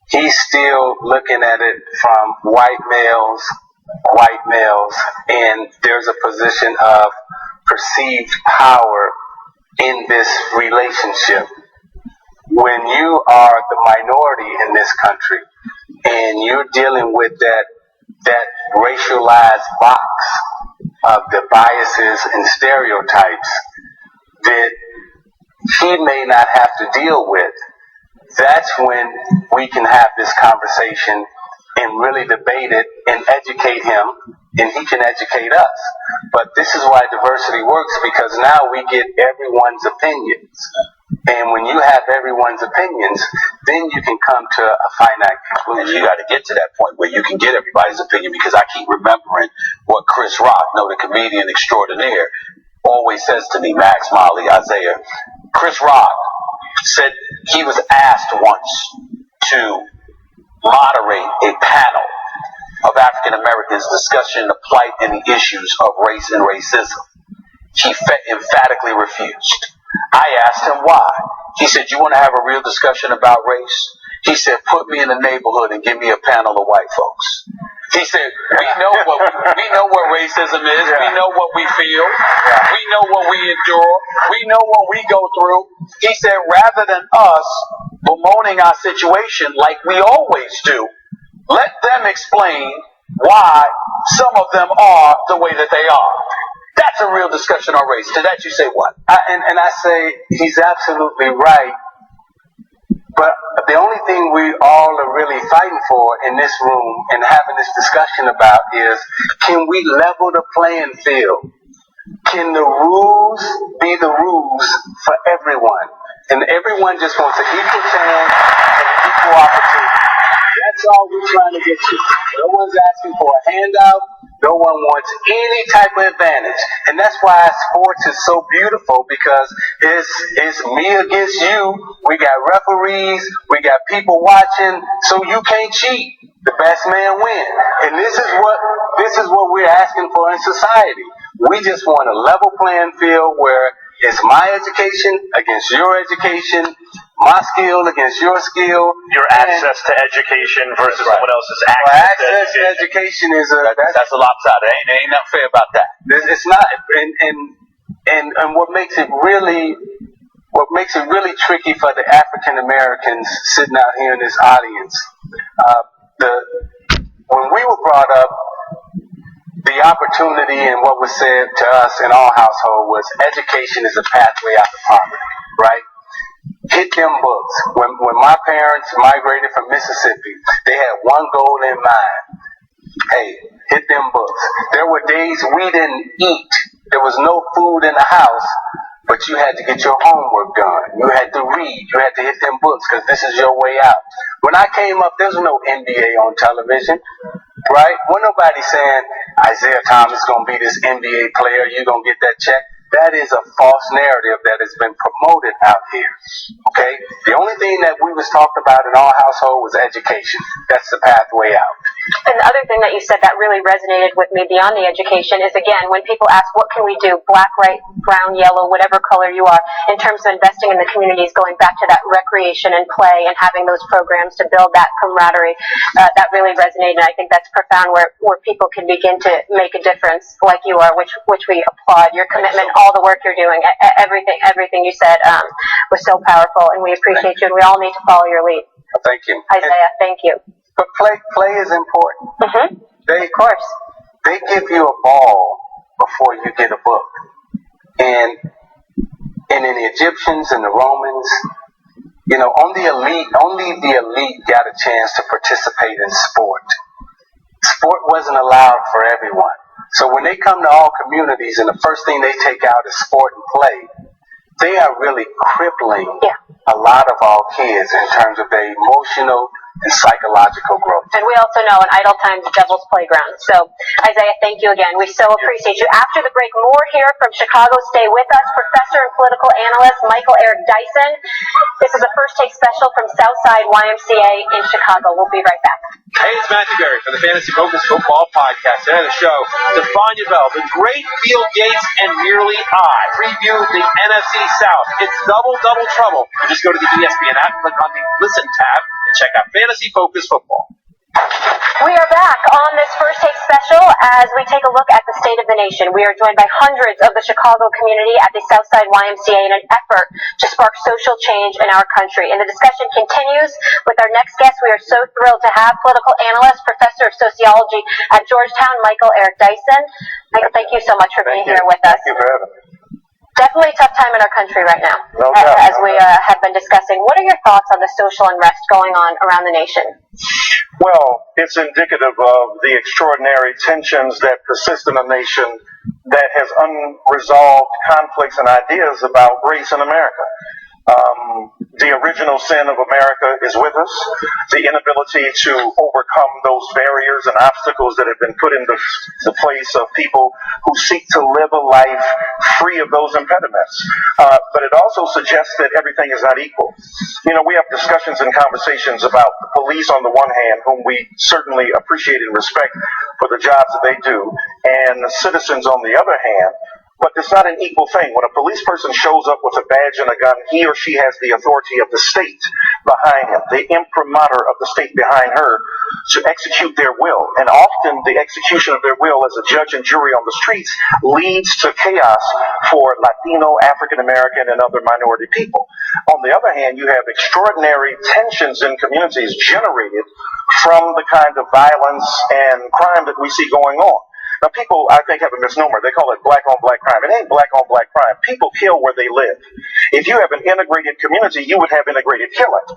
He's still looking at it from white males, and there's a position of perceived power in this relationship. When you are the minority in this country and you're dealing with that racialized box of the biases and stereotypes that he may not have to deal with, that's when we can have this conversation and really debate it and educate him, and he can educate us. But this is why diversity works, because now we get everyone's opinions. And when you have everyone's opinions, then you can come to a finite conclusion. You got to get to that point where you can get everybody's opinion, because I keep remembering what Chris Rock, the comedian extraordinaire, always says to me, Max, Molly, Isaiah. Chris Rock said he was asked once to moderate a panel of African Americans discussing the plight and the issues of race and racism. He emphatically refused. I asked him why. He said, "You want to have a real discussion about race?" He said, "Put me in the neighborhood and give me a panel of white folks." He said, we know what racism is. We know what we feel. We know what we endure. We know what we go through. He said, rather than us bemoaning our situation like we always do, let them explain why some of them are the way that they are. That's a real discussion on race. To that you say what? And I say he's absolutely right. But the only thing we all are really fighting for in this room and having this discussion about is, can we level the playing field? Can the rules be the rules for everyone? And everyone just wants an equal chance and an equal opportunity. That's all we're trying to get to. No one's asking for a handout. No one wants any type of advantage. And that's why sports is so beautiful, because it's me against you. We got referees. We got people watching. So you can't cheat. The best man wins. And this is what we're asking for in society. We just want a level playing field where it's my education against your education, my skill against your skill. Your access to education versus someone else's access to education is that's a lopsided. Ain't nothing fair about that. It's not, and what makes it really tricky for the African Americans sitting out here in this audience, when we were brought up, the opportunity and what was said to us in our household was education is a pathway out of poverty, right? Hit them books. When my parents migrated from Mississippi, they had one goal in mind. Hey, hit them books. There were days we didn't eat. There was no food in the house, but you had to get your homework done. You had to read. You had to hit them books, because this is your way out. When I came up, there was no NBA on television, right? Wasn't nobody saying, Isaiah Thomas is going to be this NBA player, you're going to get that check. That is a false narrative that has been promoted out here, okay? The only thing that we was talked about in our household was education. That's the pathway out. And the other thing that you said that really resonated with me beyond the education is, again, when people ask, what can we do, black, white, brown, yellow, whatever color you are, in terms of investing in the communities, going back to that recreation and play and having those programs to build that camaraderie, that really resonated. And I think that's profound, where people can begin to make a difference like you are, which we applaud. Your commitment, all the work you're doing, everything you said was so powerful, and we appreciate you, and we all need to follow your lead. Thank you. Isaiah, thank you. But play is important. Mm-hmm. Of course. They give you a ball before you get a book. And in the Egyptians and the Romans, only the elite got a chance to participate in sport. Sport wasn't allowed for everyone. So when they come to all communities and the first thing they take out is sport and play, they are really crippling a lot of our kids in terms of their emotional and psychological growth. And we also know in idle times, devil's playground. So, Isaiah, thank you again. We so appreciate you. After the break, more here from Chicago. Stay with us. Professor and political analyst Michael Eric Dyson. This is a First Take special from Southside YMCA in Chicago. We'll be right back. Hey, it's Matthew Berry from the Fantasy Focus Football Podcast. Today on the show, Defania Bell, the great Field Yates, and Merely I preview the NFC South. It's double trouble. You just go to the ESPN app, click on the Listen tab, and check out Fantasy Focus Football. We are back on this First Take special as we take a look at the state of the nation. We are joined by hundreds of the Chicago community at the Southside YMCA in an effort to spark social change in our country. And the discussion continues with our next guest. We are so thrilled to have political analyst, professor of sociology at Georgetown, Michael Eric Dyson. Michael, thank you so much for being here with us. Thank you for having me. Definitely a tough time in our country right now, No doubt. as we have been discussing. What are your thoughts on the social unrest going on around the nation? Well, it's indicative of the extraordinary tensions that persist in a nation that has unresolved conflicts and ideas about race in America. The original sin of America is with us. The inability to overcome those barriers and obstacles that have been put into the place of people who seek to live a life free of those impediments. But it also suggests that everything is not equal. You know, we have discussions and conversations about the police on the one hand, whom we certainly appreciate and respect for the jobs that they do, and the citizens on the other hand. But it's not an equal thing. When a police person shows up with a badge and a gun, he or she has the authority of the state behind him, the imprimatur of the state behind her to execute their will. And often the execution of their will as a judge and jury on the streets leads to chaos for Latino, African American, and other minority people. On the other hand, you have extraordinary tensions in communities generated from the kind of violence and crime that we see going on. Now, people, I think, have a misnomer. They call it black-on-black crime. It ain't black-on-black crime. People kill where they live. If you have an integrated community, you would have integrated killing.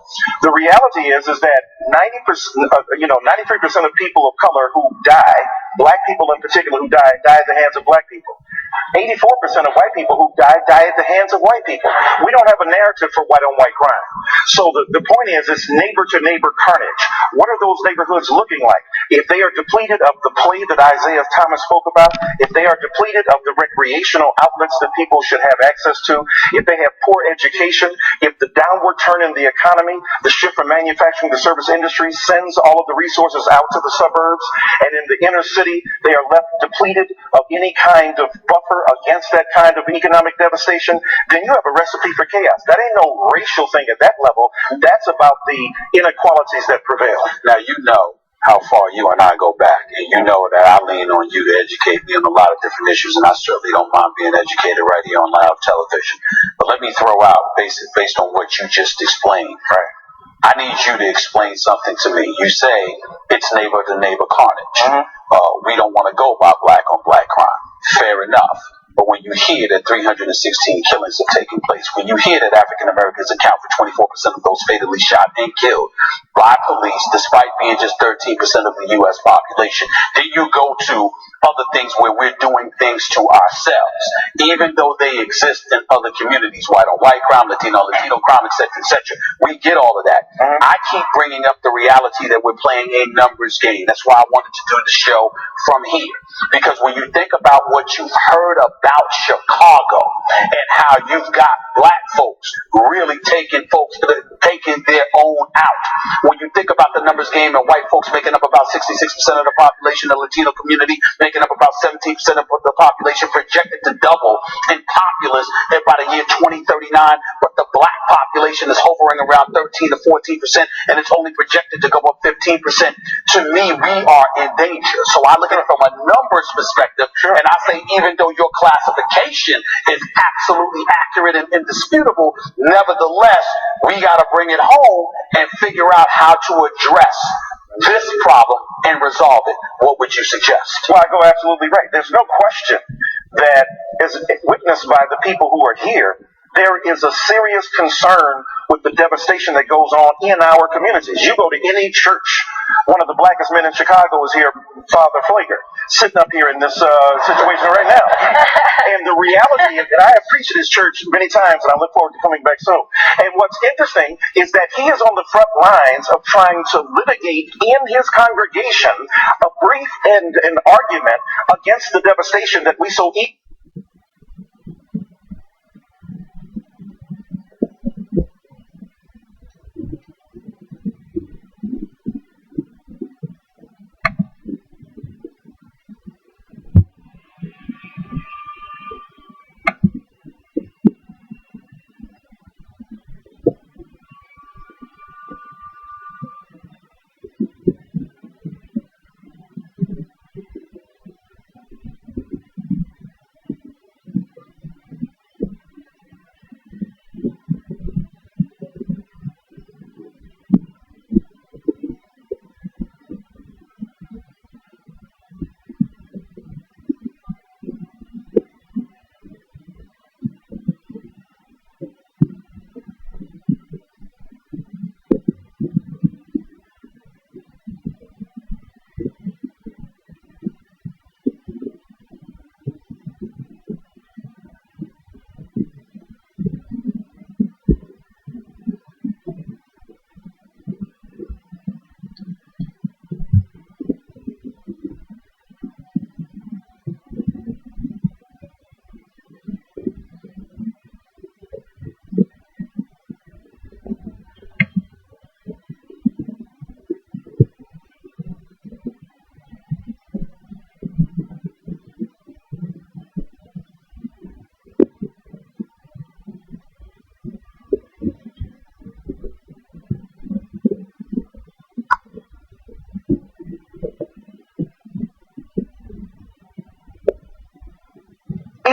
The reality is that 93% of people of color who die, black people in particular who die at the hands of black people. 84% of white people who die at the hands of white people. We don't have a narrative for white-on-white crime. So the point is, it's neighbor-to-neighbor carnage. What are those neighborhoods looking like? If they are depleted of the play that Isaiah Thomas spoke about, if they are depleted of the recreational outlets that people should have access to, if they have poor education, if the downward turn in the economy, the shift from manufacturing to service industry sends all of the resources out to the suburbs, and in the inner city they are left depleted of any kind of buffer against that kind of economic devastation, then you have a recipe for chaos. That ain't no racial thing at that level. That's about the inequalities that prevail. Now, you know how far you and I go back, and you know that I lean on you to educate me on a lot of different issues, and I certainly don't mind being educated right here on live television. But let me throw out, based on what you just explained, Right. I need you to explain something to me. You say it's neighbor-to-neighbor carnage. We don't want to go by black-on-black crime. Fair enough. But when you hear that 316 killings have taken place, when you hear that African Americans account for 24% of those fatally shot and killed by police, despite being just 13% of the U.S. population, then you go to other things where we're doing things to ourselves, even though they exist in other communities, white-on-white crime, Latino crime, etc., etc. We get all of that. I keep bringing up the reality that we're playing a numbers game. That's why I wanted to do the show from here. Because when you think about what you've heard about Chicago and how you've got black folks really taking their own out, when you think about the numbers game and white folks making up about 66% of the population, the Latino community making up about 17% of the population, projected to double in populace by the year 2039, but the black population is hovering around 13 to 14%, and it's only projected to go up 15%. To me, we are in danger. So I look at it from a numbers perspective, and I say even though your classification is absolutely accurate and indisputable, nevertheless, we got to bring it home and figure out how to address this problem and resolve it. What would you suggest? Well, I go absolutely right. There's no question that, as witnessed by the people who are here, there is a serious concern with the devastation that goes on in our communities. You go to any church, one of the blackest men in Chicago is here, Father Flager, sitting up here in this situation right now. And the reality is that I have preached at his church many times, and I look forward to coming back soon. And what's interesting is that he is on the front lines of trying to litigate in his congregation a brief and an argument against the devastation that we so easily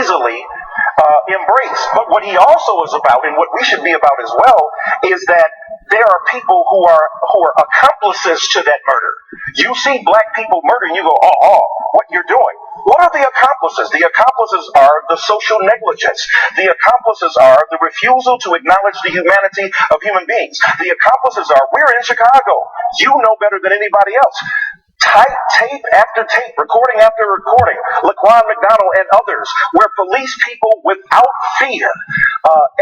easily embrace. But what he also is about, and what we should be about as well, is that there are people who are accomplices to that murder. You see black people murder, and you go, what you're doing. What are the accomplices? The accomplices are the social negligence. The accomplices are the refusal to acknowledge the humanity of human beings. The accomplices are, we're in Chicago. You know better than anybody else. Tape after tape, recording after recording, Laquan McDonald and others, where police people without fear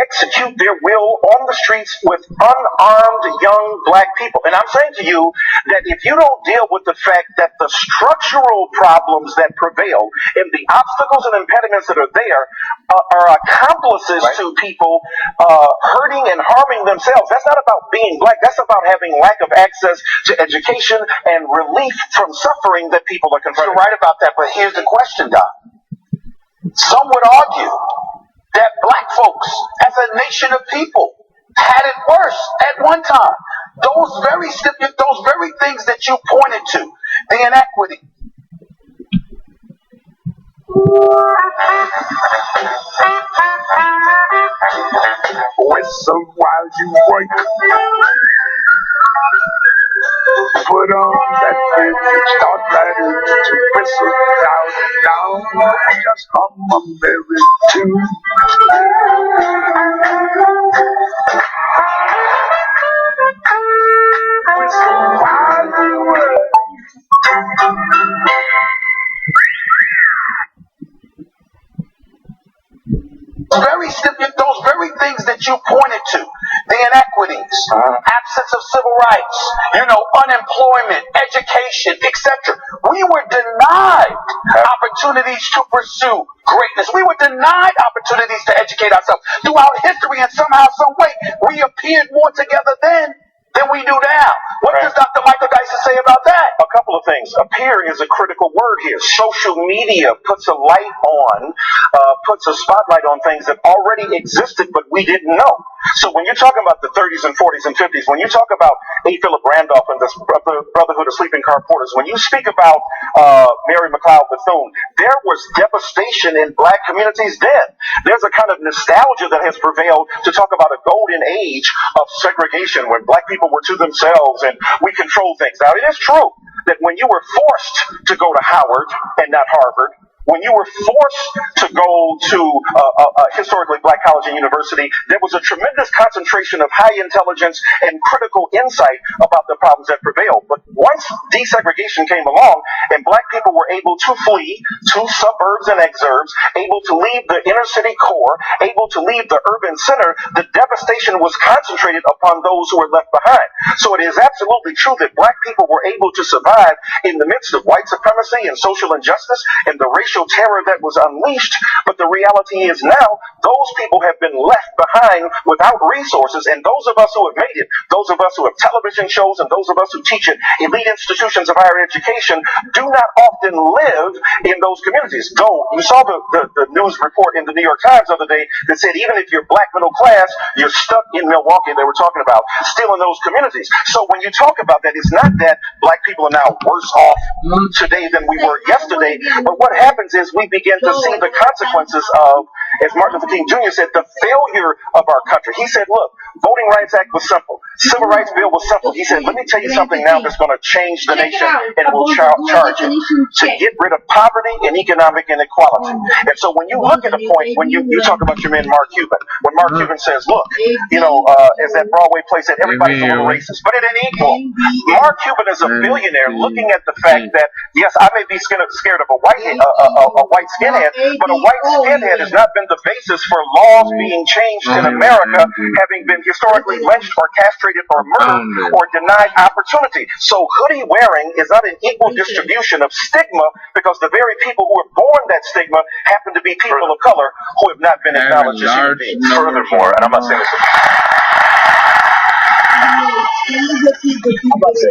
execute their will on the streets with unarmed young black people. And I'm saying to you that if you don't deal with the fact that the structural problems that prevail and the obstacles and impediments that are there are accomplices to people hurting and harming themselves, that's not about being black. That's about having lack of access to education and relief from suffering that people are confronted. You're right about that, but here's the question, Doc. Some would argue that black folks, as a nation of people, had it worse at one time. Those very things that you pointed to, the inequity. Whistle while you wake. Put on that vintage start riding to whistle down. Just hum a merry tune. Whistle while you wake. Those very things that you pointed to, the inequities, absence of civil rights, unemployment, education, etc. We were denied opportunities to pursue greatness. We were denied opportunities to educate ourselves. Throughout history, and somehow, some way, we appeared more together then than we do now. What does Dr. Michael Dyson say about that? A couple of things. Appear is a critical word here. Social media puts a light on, puts a spotlight on things that already existed but we didn't know. So when you're talking about the 30s and 40s and 50s, when you talk about A. Philip Randolph and the Brotherhood of Sleeping Car Porters, when you speak about Mary McLeod Bethune, there was devastation in black communities then. There's a kind of nostalgia that has prevailed to talk about a golden age of segregation when black people were to themselves and we controlled things. Now, it is true that when you were forced to go to Howard and not Harvard, when you were forced to go to a historically black college and university, there was a tremendous concentration of high intelligence and critical insight about the problems that prevailed. But once desegregation came along and black people were able to flee to suburbs and exurbs, able to leave the inner city core, able to leave the urban center, the devastation was concentrated upon those who were left behind. So it is absolutely true that black people were able to survive in the midst of white supremacy and social injustice and the racial terror that was unleashed, but the reality is now those people have been left behind without resources, and those of us who have made it, those of us who have television shows, and those of us who teach at elite institutions of higher education do not often live in those communities. Though you saw the news report in the New York Times the other day that said even if you're black middle class, you're stuck in Milwaukee, they were talking about, still in those communities. So when you talk about that, it's not that black people are now worse off today than we were yesterday, but what happens is we begin to see the consequences of, as Martin Luther King Jr. said, the failure of our country. He said, look, Voting Rights Act was simple. Civil Rights Bill was simple. He said, let me tell you something now that's going to change the nation and will charge it to get rid of poverty and economic inequality. And so when you look at a point, when you talk about your man Mark Cuban, when Mark Cuban says, look, as that Broadway play said, everybody's a little racist, but it ain't equal. Mark Cuban is a billionaire looking at the fact that, yes, I may be scared of a white skinhead, but a white skinhead has not been the basis for laws being changed in America, having been historically lynched or castrated or murdered or denied opportunity. So hoodie wearing is not an equal distribution of stigma because the very people who are born that stigma happen to be people of color who have not been acknowledged as human beings. Furthermore, and I'm not saying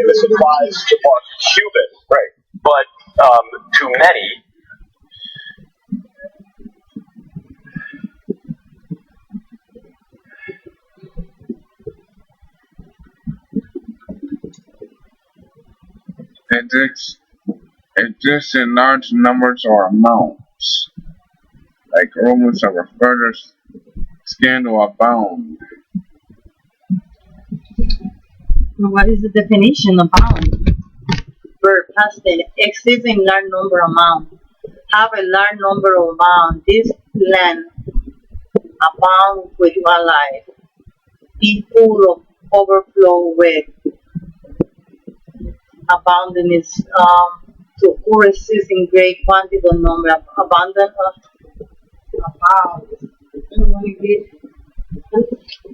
this applies to Mark Cuban, right? But to many, It exists in large numbers or amounts. like rumors of a further scandal abound. What is the definition of bound? Verb past tense exceeds in large number amount. Have a large number of bound. This land abound with wildlife. Be full of overflow with. Abundant is to occur exist in great quantity or number. Abundant of abound.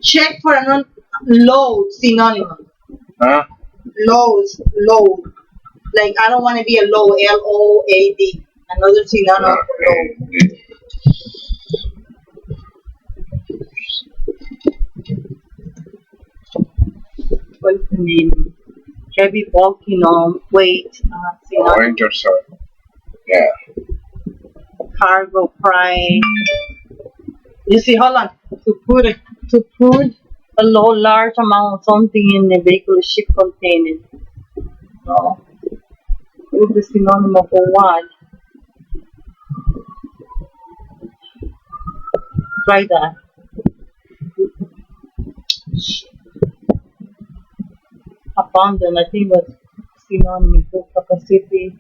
Check for a load synonym. Huh? Load. Like I don't want to be a load, LOAD. Another synonym for load. What's the name? Heavy, bulky, weight, synonym. Winter soil. Yeah. Cargo, freight. You see, hold on. To put a large amount of something in a vehicle, ship, container. No. What is the synonym of a what? Try that. Abundant, I think was synonym of capacity.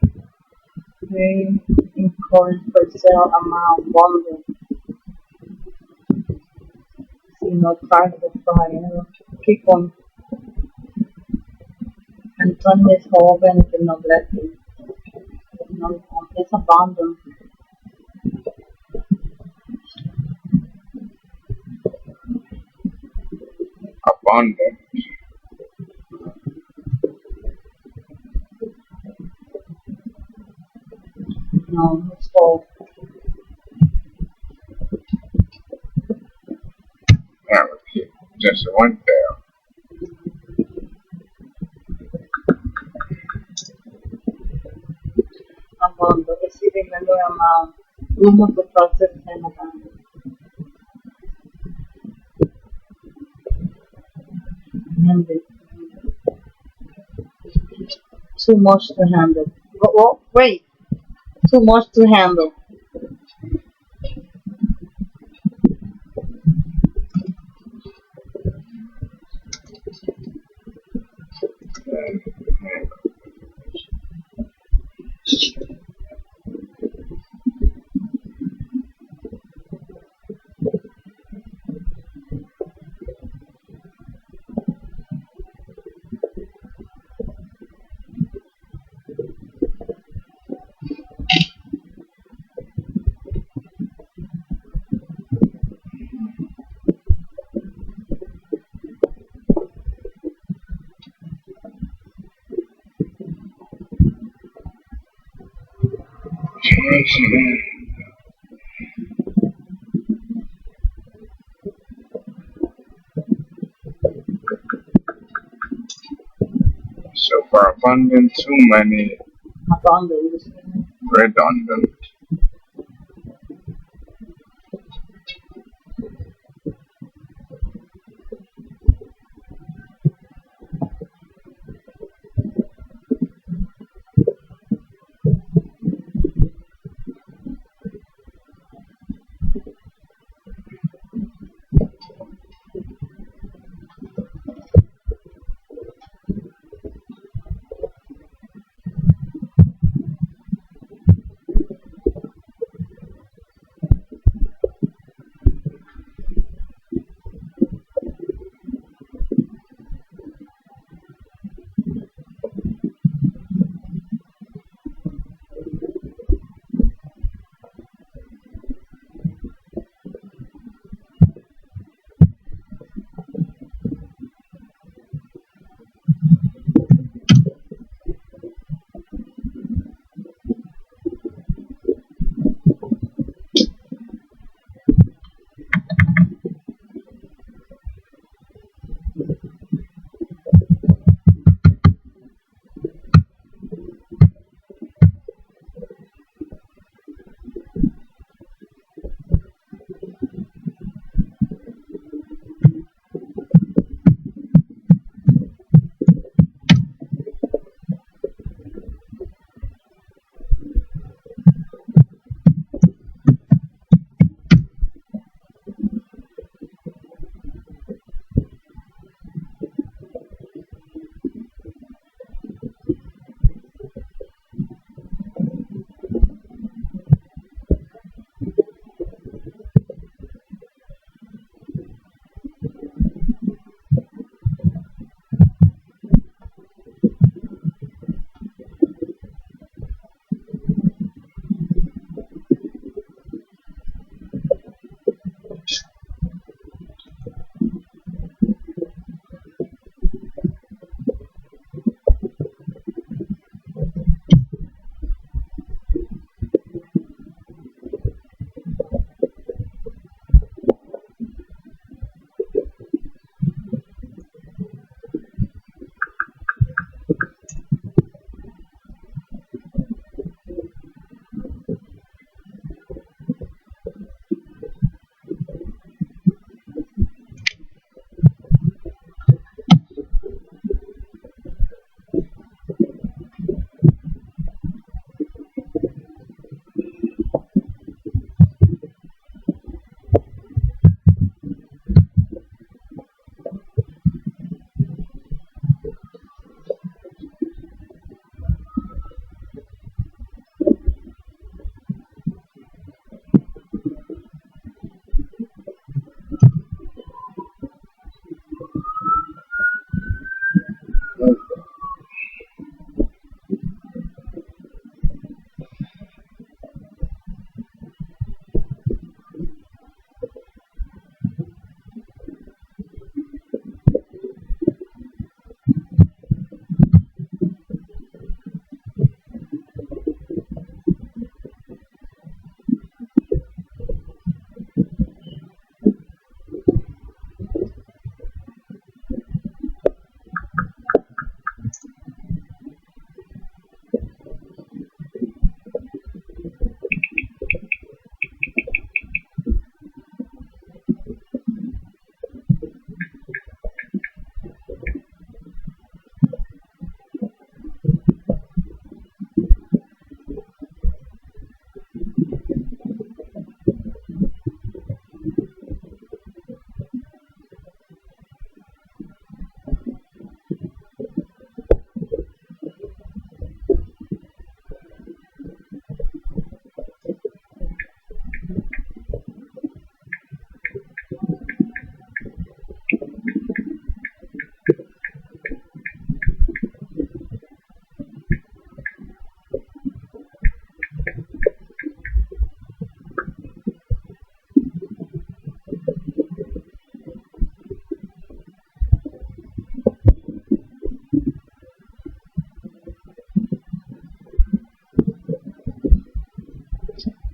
Encourage for sale amount, bundle. Cargo, freight. Keep on. Antonio es joven que no blessing. No, es abandoned. Abundant. No, it's called. Yeah, just went there. Abandoned. Exceeding the amount. Room of the process and abandoned. Too much to handle. Wait. Too much to handle. So for abundant, too many. Abandoned. Redundant.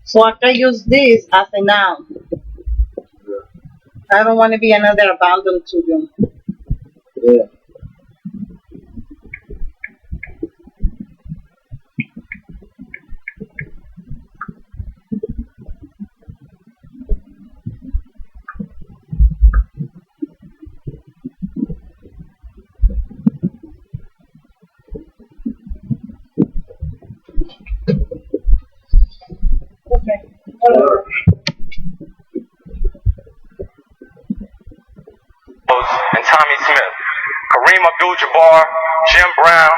So I can use this as a noun. I don't want to be another abandoned children. Yeah. Okay. And Tommy Smith, Kareem Abdul-Jabbar, Jim Brown,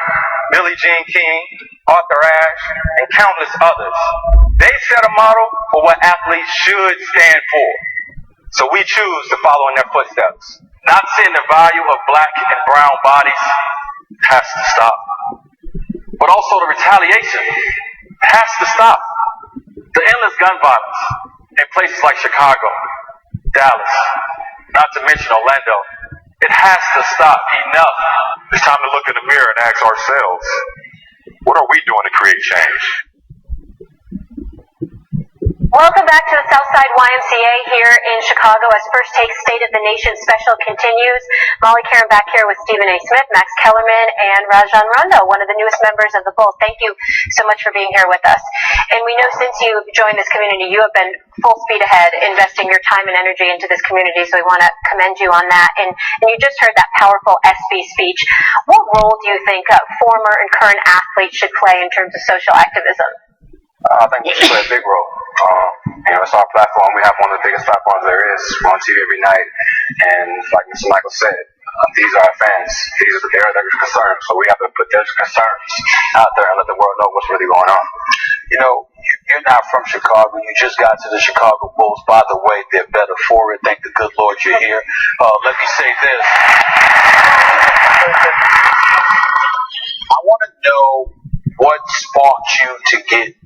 Billie Jean King, Arthur Ashe, and countless others. They set a model for what athletes should stand for. So we choose to follow in their footsteps. Not seeing the value of black and brown bodies has to stop. But also the retaliation has to stop. The endless gun violence in places like Chicago, Dallas, not to mention Orlando, it has to stop. Enough. It's time to look in the mirror and ask ourselves, what are we doing to create change? Welcome back to the Southside YMCA here in Chicago as First Take State of the Nation special continues. Molly Karen back here with Stephen A. Smith, Max Kellerman, and Rajan Rondo, one of the newest members of the Bulls. Thank you so much for being here with us. And we know since you've joined this community, you have been full speed ahead, investing your time and energy into this community, so we want to commend you on that. And you just heard that powerful SB speech. What role do you think former and current athletes should play in terms of social activism? I think we should play a big role. It's our platform. We have one of the biggest platforms there is. We're on TV every night. And like Mr. Michael said, these are our fans. These are their concerns. So we have to put their concerns out there and let the world know what's really going on. You know, you're not from Chicago. You just got to the Chicago Bulls. By the way, they're better for it. Thank the good Lord you're here. Let me say this. I want to know what sparked you to get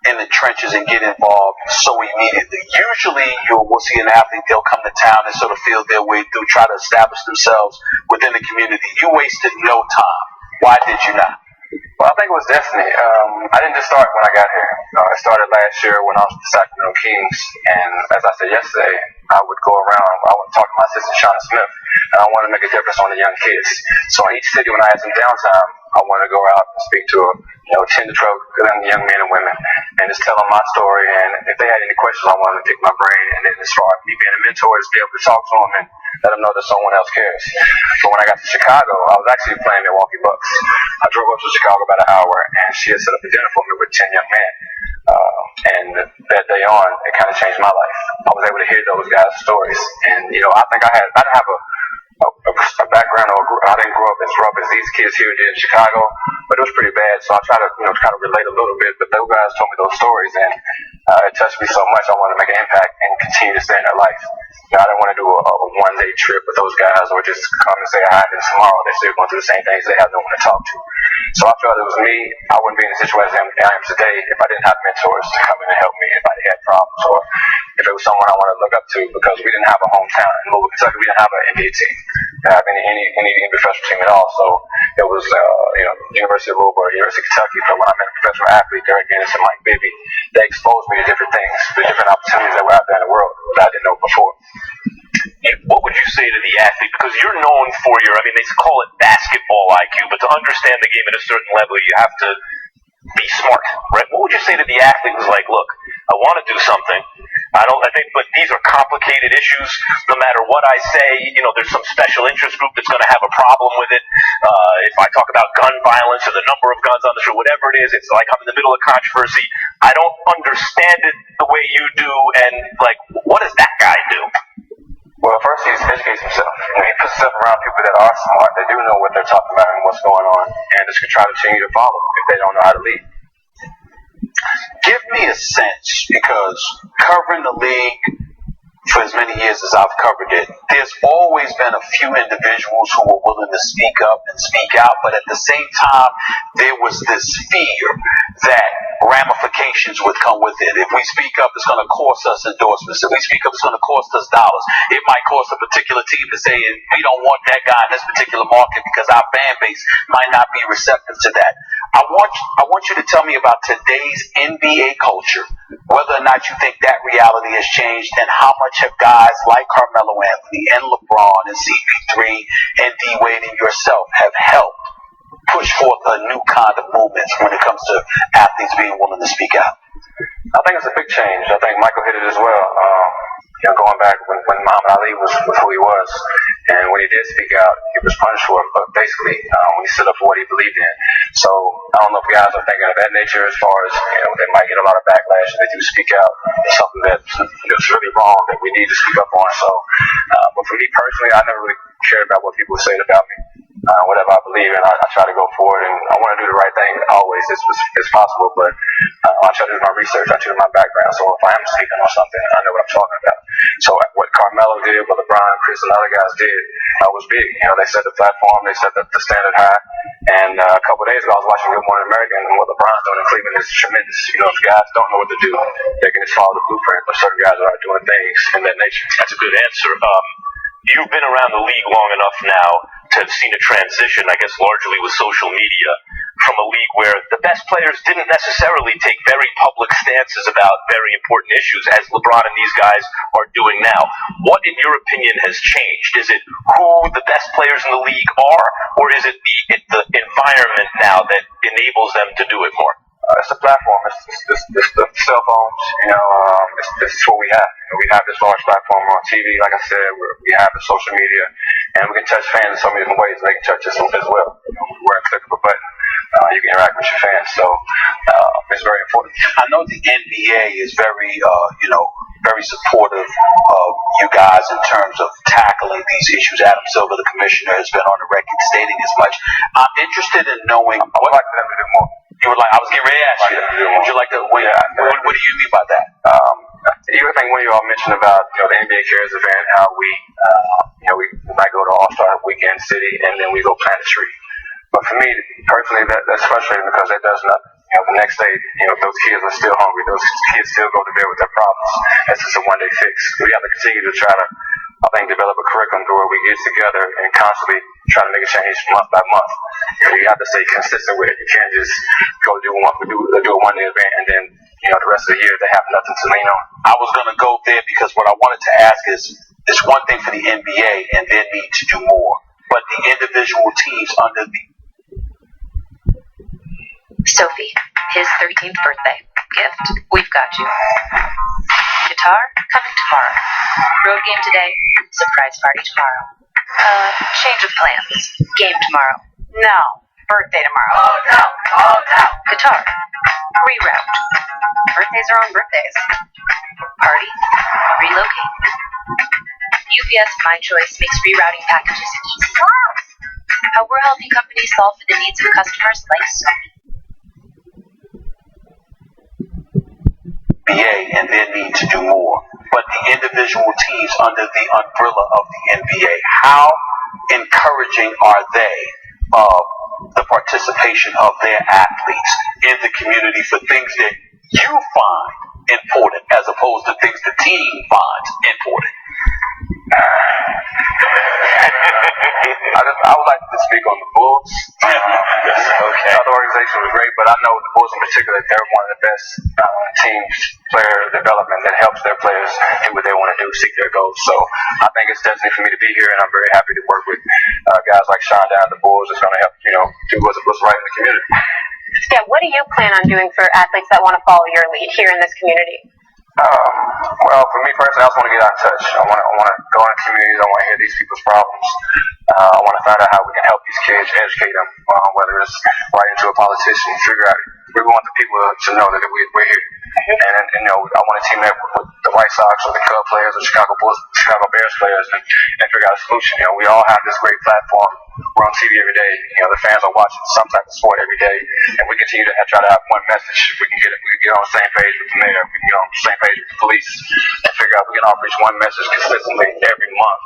in the trenches and get involved so immediately. Usually we'll see an athlete, they'll come to town and sort of feel their way through, try to establish themselves within the community. You wasted no time. Why did you not? Well, I think it was destiny. I didn't just start when I got here. It started last year when I was with the Sacramento Kings. And as I said yesterday, I would go around, I would talk to my assistant, Shauna Smith, and I wanted to make a difference on the young kids. So in each city, when I had some downtime, I wanted to go out and speak to 10 to 12 young men and women and just tell them my story. And if they had any questions, I wanted to pick my brain. And then as far as me being a mentor, is be able to talk to them and let them know that someone else cares. But when I got to Chicago, I was actually playing Milwaukee Bucks. I drove up to Chicago about an hour, and she had set up a dinner for me with 10 young men. And that day on, it kind of changed my life. I was able to hear those guys' stories. And, I think I didn't have a background, or I didn't grow up as rough as these kids here did in Chicago, but it was pretty bad. So I tried to, kind of relate a little bit. But those guys told me those stories, and it touched me so much. I wanted to make an impact and continue to stay in their life. I didn't want to do a one-day trip with those guys, or just come and say hi, and then tomorrow they're still going through the same things. They have no one to talk to. So I felt it was me. I wouldn't be in the situation I am today if I didn't have mentors to come in and help me if I had problems, or if it was someone I wanted to look up to, because we didn't have a hometown in Louisville, Kentucky. We didn't have an NBA team, didn't have any professional team at all. So it was University of Louisville or University of Kentucky. But when I met a professional athlete, Derek Dennis and Mike Bibby, they exposed me to different things, to different opportunities that were out there in the world that I didn't know before. What would you say to the athlete? Because you're known for they call it basketball IQ, but to understand the game at a certain level, you have to be smart, right? What would you say to the athlete who's like, look, I want to do something. But these are complicated issues. No matter what I say, there's some special interest group that's going to have a problem with it. If I talk about gun violence or the number of guns on the street, whatever it is, it's like I'm in the middle of controversy. I don't understand it the way you do, and what does that guy do? Well, first he educates himself. He puts himself around people that are smart, that do know what they're talking about and what's going on, and just can try to continue to follow if they don't know how to lead. Give me a sense, because covering the league for as many years as I've covered it, there's always been a few individuals who were willing to speak up and speak out, but at the same time, there was this fear that ramifications would come with it. If we speak up, it's going to cost us endorsements. If we speak up, it's going to cost us dollars. It might cost a particular team to say, we don't want that guy in this particular market because our fan base might not be receptive to that. I want you to tell me about today's NBA culture, whether or not you think that reality has changed, and how much have guys like Carmelo Anthony and LeBron and CP3 and D Wade and yourself have helped push forth a new kind of movement when it comes to athletes being willing to speak out? I think it's a big change. I think Michael hit it as well. Going back when Muhammad Ali was who he was, and when he did speak out, he was punished for it. But basically, when he stood up for what he believed in. So I don't know if guys are thinking of that nature as far as they might get a lot of backlash if they do speak out. It's something that's really wrong that we need to speak up on. So, but for me personally, I never really cared about what people were saying about me. Whatever I believe in, I try to go for it, and I want to do the right thing always as possible, but I try to do my research, I do my background, so if I am speaking on something, I know what I'm talking about. So what Carmelo did, what LeBron, Chris, and other guys did was big. They set the platform, they set the standard high, and a couple of days ago I was watching Good Morning America, and what LeBron's doing in Cleveland is tremendous. If guys don't know what to do, they can just follow the blueprint, but certain guys are doing things in that nature. That's a good answer. You've been around the league long enough now to have seen a transition, I guess, largely with social media, from a league where the best players didn't necessarily take very public stances about very important issues, as LeBron and these guys are doing now. What, in your opinion, has changed? Is it who the best players in the league are, or is it the environment now that enables them to do it more? It's the platform. It's the cell phones. It's what we have. We have this large platform on TV. Like I said, we have the social media, and we can touch fans in so many different ways. They can touch us as well. We're a click of a button. You can interact with your fans. So it's very important. I know the NBA is very, very supportive of you guys in terms of tackling these issues. Adam Silver, the commissioner, has been on the record stating as much. I'm interested in knowing I would like for them to do more. You would like? I was getting ready to ask you. Would you like to? What do you mean by that? You think when you all mentioned about the NBA Cares event, how we might go to All-Star Weekend City and then we go plant a tree. But for me personally, that's frustrating because that does nothing. The next day, those kids are still hungry. Those kids still go to bed with their problems. That's just a one-day fix. We have to continue to try to, I think, develop a curriculum where we get together and constantly try to make a change month by month. You have to stay consistent with it. You can't just go do a one-day event and then the rest of the year they have nothing to lean on. I was going to go there because what I wanted to ask is, it's one thing for the NBA and their need to do more, but the individual teams under the Sophie, his 13th birthday. Gift, we've got you. Guitar, coming tomorrow. Road game today, surprise party tomorrow. Change of plans. Game tomorrow. No, birthday tomorrow. Oh no, oh no. Guitar, reroute. Birthdays are on birthdays. Party, relocate. UPS My Choice makes rerouting packages easy. How we're helping companies solve for the needs of customers like Sophie. NBA and their need to do more, but the individual teams under the umbrella of the NBA, how encouraging are they of the participation of their athletes in the community for things that you find important as opposed to things the team finds important? I would like to speak on the Bulls. Okay. Other organizations were great, but I know the Bulls in particular, they're one of the best teams, player development that helps their players do what they want to do, seek their goals. So I think it's definitely for me to be here, and I'm very happy to work with guys like Sean down at the Bulls. It's going to help, do what's right in the community. Yeah, what do you plan on doing for athletes that want to follow your lead here in this community? Well, for me personally, I just want to get out in touch. I want to go in the communities. I want to hear these people's problems. I want to find out how we can help these kids, educate them, whether it's writing to a politician, figure out. We want the people to know that we're here. And I want to team up with the White Sox or the Cub players or Chicago Bulls, Chicago Bears players and figure out a solution. We all have this great platform. We're on TV every day. The fans are watching some type of sport every day, and we continue to try to have one message. We can get on the same page with the mayor. We can get on the same page with the police and figure out we can all preach one message consistently every month.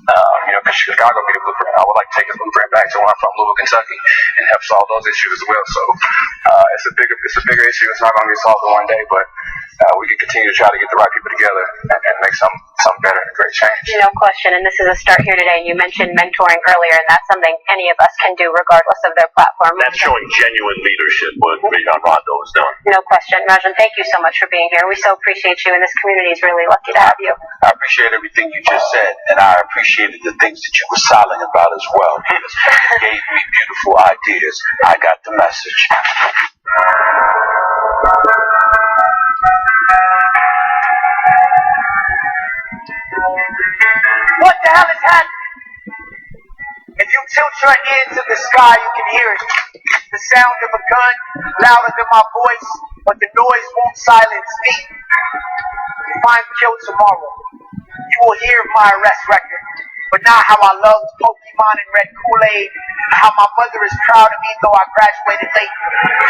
Because Chicago made a blueprint. I would like to take this blueprint back to where I'm from, Louisville, Kentucky, and help solve those issues as well. So it's a bigger issue. It's not going to be solved in one day, but we can continue to try to get the right people together and make something better and a great change. No question, and this is a start here today. And you mentioned mentoring earlier, and that's something any of us can do regardless of their platform. That's showing genuine leadership, what Rajon Rondo is doing. No question. Rajon, thank you so much for being here. We so appreciate you, and this community is really lucky to have you. I appreciate everything you just said, and I appreciated the things that you were silent about as well. Because you gave me beautiful ideas. I got the message. What the hell is happening? If you tilt your ear to the sky, you can hear it. The sound of a gun, louder than my voice, but the noise won't silence me. If I'm killed tomorrow, you will hear my arrest record, but not how I loved Pokemon and read Kool-Aid, how my mother is proud of me though I graduated late.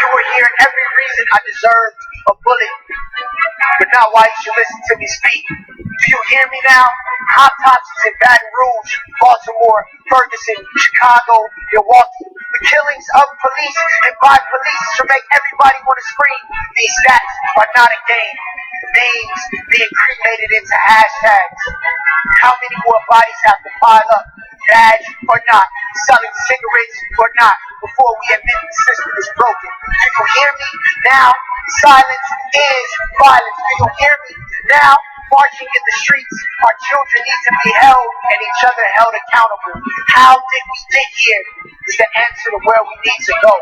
You will hear every reason I deserved a bullet, but not why you should listen to me speak. Do you hear me now? Hot Topics in Baton Rouge, Baltimore, Ferguson, Chicago, Milwaukee. The killings of police and by police should make everybody want to scream. These stats are not a game. Names being cremated into hashtags. How many more bodies have to pile up? Badge or not, selling cigarettes or not, before we admit the system is broken. Do you hear me now? Silence is violence. Do you hear me now? Marching in the streets, our children need to be held and each other held accountable. How did we get here is the answer to where we need to go.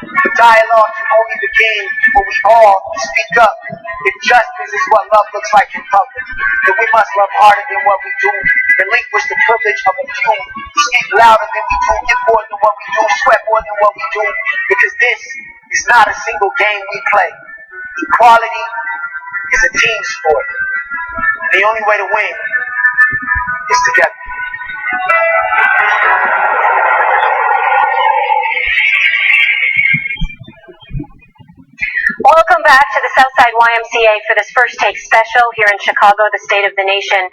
The dialogue can only begin when we all speak up. If justice is what love looks like in public, then we must love harder than what we do, relinquish the privilege of a few, speak louder than we do, get more than what we do, sweat more than what we do, because this is not a single game we play. Equality is a team sport. The only way to win is together. Welcome back to the Southside YMCA for this First Take special here in Chicago, the state of the nation.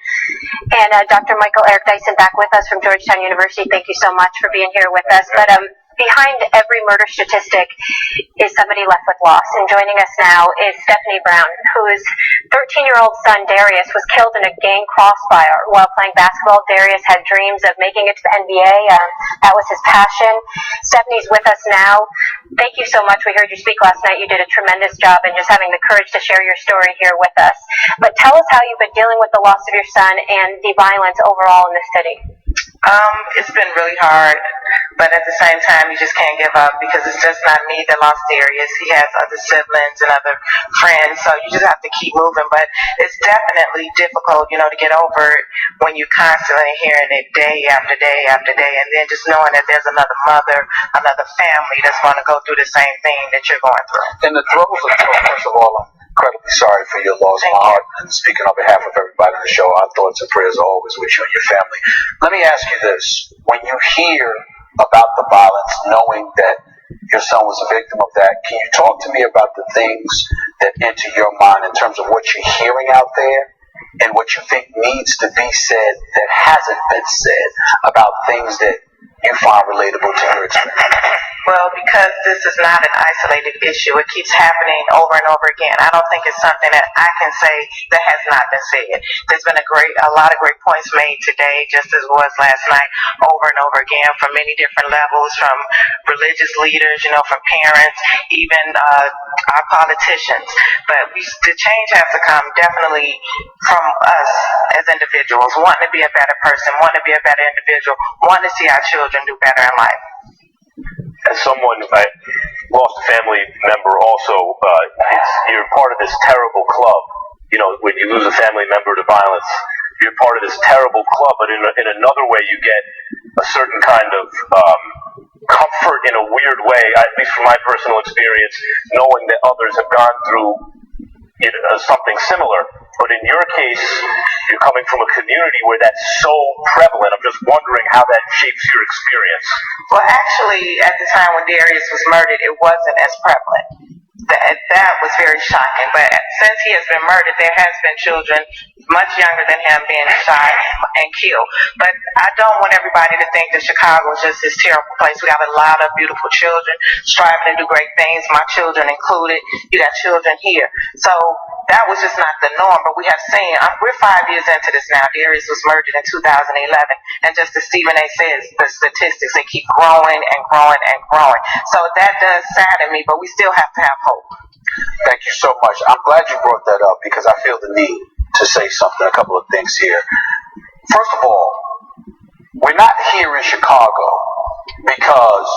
And Dr. Michael Eric Dyson back with us from Georgetown University. Thank you so much for being here with us. But behind every murder statistic is somebody left with loss. And joining us now is Stephanie Brown, whose 13-year-old son, Darius, was killed in a gang crossfire while playing basketball. Darius had dreams of making it to the NBA. That was his passion. Stephanie's with us now. Thank you so much. We heard you speak last night. You did a tremendous job in just having the courage to share your story here with us. But tell us how you've been dealing with the loss of your son and the violence overall in the city. It's been really hard, but at the same time, you just can't give up because it's just not me that lost Darius. He has other siblings and other friends, so you just have to keep moving. But it's definitely difficult, to get over it when you're constantly hearing it day after day after day, and then just knowing that there's another mother, another family that's going to go through the same thing that you're going through. In the throes of first of all, I'm incredibly sorry for your loss. My heart, and speaking on behalf of everybody on the show, our thoughts and prayers are always with you and your family. Let me ask you this. When you hear about the violence, knowing that your son was a victim of that, can you talk to me about the things that enter your mind in terms of what you're hearing out there and what you think needs to be said that hasn't been said about things that you find relatable to your experience? Well, because this is not an isolated issue, it keeps happening over and over again. I don't think it's something that I can say that has not been said. There's been a lot of great points made today, just as was last night, over and over again, from many different levels, from religious leaders, from parents, even our politicians. But the change has to come definitely from us as individuals, wanting to be a better person, wanting to be a better individual, wanting to see our children do better in life. As someone who lost a family member also, you're part of this terrible club. When you lose a family member to violence, you're part of this terrible club, but in another way you get a certain kind of comfort in a weird way, at least from my personal experience, knowing that others have gone through something similar. But in your case, you're coming from a community where that's so prevalent. I'm just wondering how that shapes your experience. Well, actually, at the time when Darius was murdered, it wasn't as prevalent. that was very shocking. But since he has been murdered, there has been children much younger than him being shot and killed. But I don't want everybody to think that Chicago is just this terrible place. We have a lot of beautiful children striving to do great things, my children included. You got children here. So that was just not the norm. But we have seen, we're 5 years into this now. Darius was murdered in 2011. And just as Stephen A. says, the statistics, they keep growing and growing and growing. So that does sadden me, but we still have to have hope. Thank you so much. I'm glad you brought that up because I feel the need to say something, a couple of things here. First of all, we're not here in Chicago because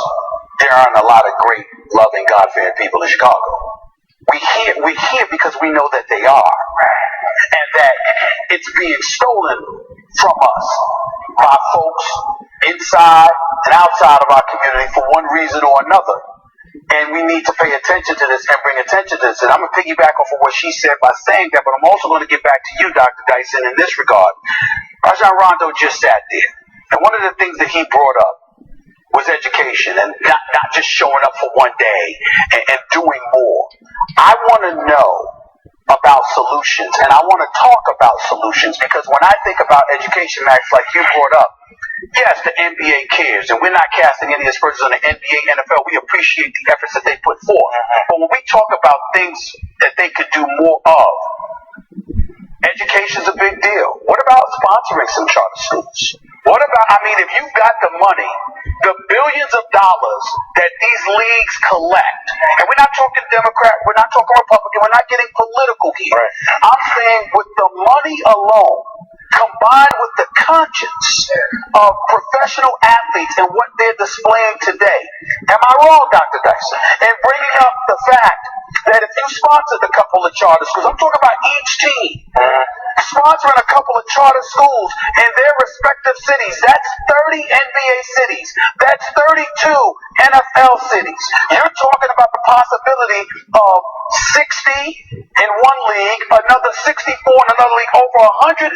there aren't a lot of great, loving, God-fearing people in Chicago. We're here because we know that they are, and that it's being stolen from us by folks inside and outside of our community for one reason or another. And we need to pay attention to this and bring attention to this. And I'm going to piggyback off of what she said by saying that, but I'm also going to get back to you, Dr. Dyson, in this regard. Rajon Rondo just sat there. And one of the things that he brought up was education and not just showing up for one day and doing more. I want to know about solutions, and I want to talk about solutions, because when I think about education, Max, like you brought up, yes, the NBA cares, and we're not casting any aspersions on the NBA, NFL. We appreciate the efforts that they put forth. But when we talk about things that they could do more of, education's a big deal. What about sponsoring some charter schools? What about, if you've got the money, the billions of dollars that these leagues collect, and we're not talking Democrat, we're not talking Republican, we're not getting political here. Right. I'm saying with the money alone, combined with the conscience of professional athletes and what they're displaying today. Am I wrong, Dr. Dyson? And bringing up the fact that if you sponsored a couple of charter schools, I'm talking about each team, sponsoring a couple of charter schools in their respective cities, that's 30 NBA cities, that's 32 NFL cities. You're talking about the possibility of 60 in one league, another 64 in another league, over 100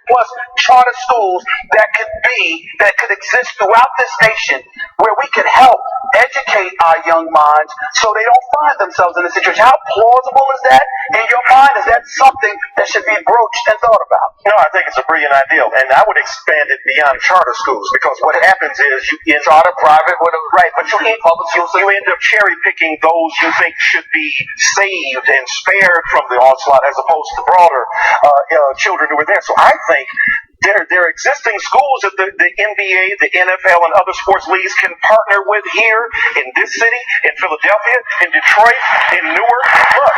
plus charter schools that could exist throughout this nation, where we can help educate our young minds so they don't find themselves in a situation. How plausible is that in your mind? Is that something that should be broached and thought about? No, I think it's a brilliant idea, and I would expand it beyond charter schools, because what happens is you end charter, private, whatever, right? But you end up cherry picking those you think should be saved and spared from the onslaught, as opposed to broader children who are there. So I think there are existing schools that the NBA, the NFL, and other sports leagues can partner with here in this city, in Philadelphia, in Detroit, in Newark. Look,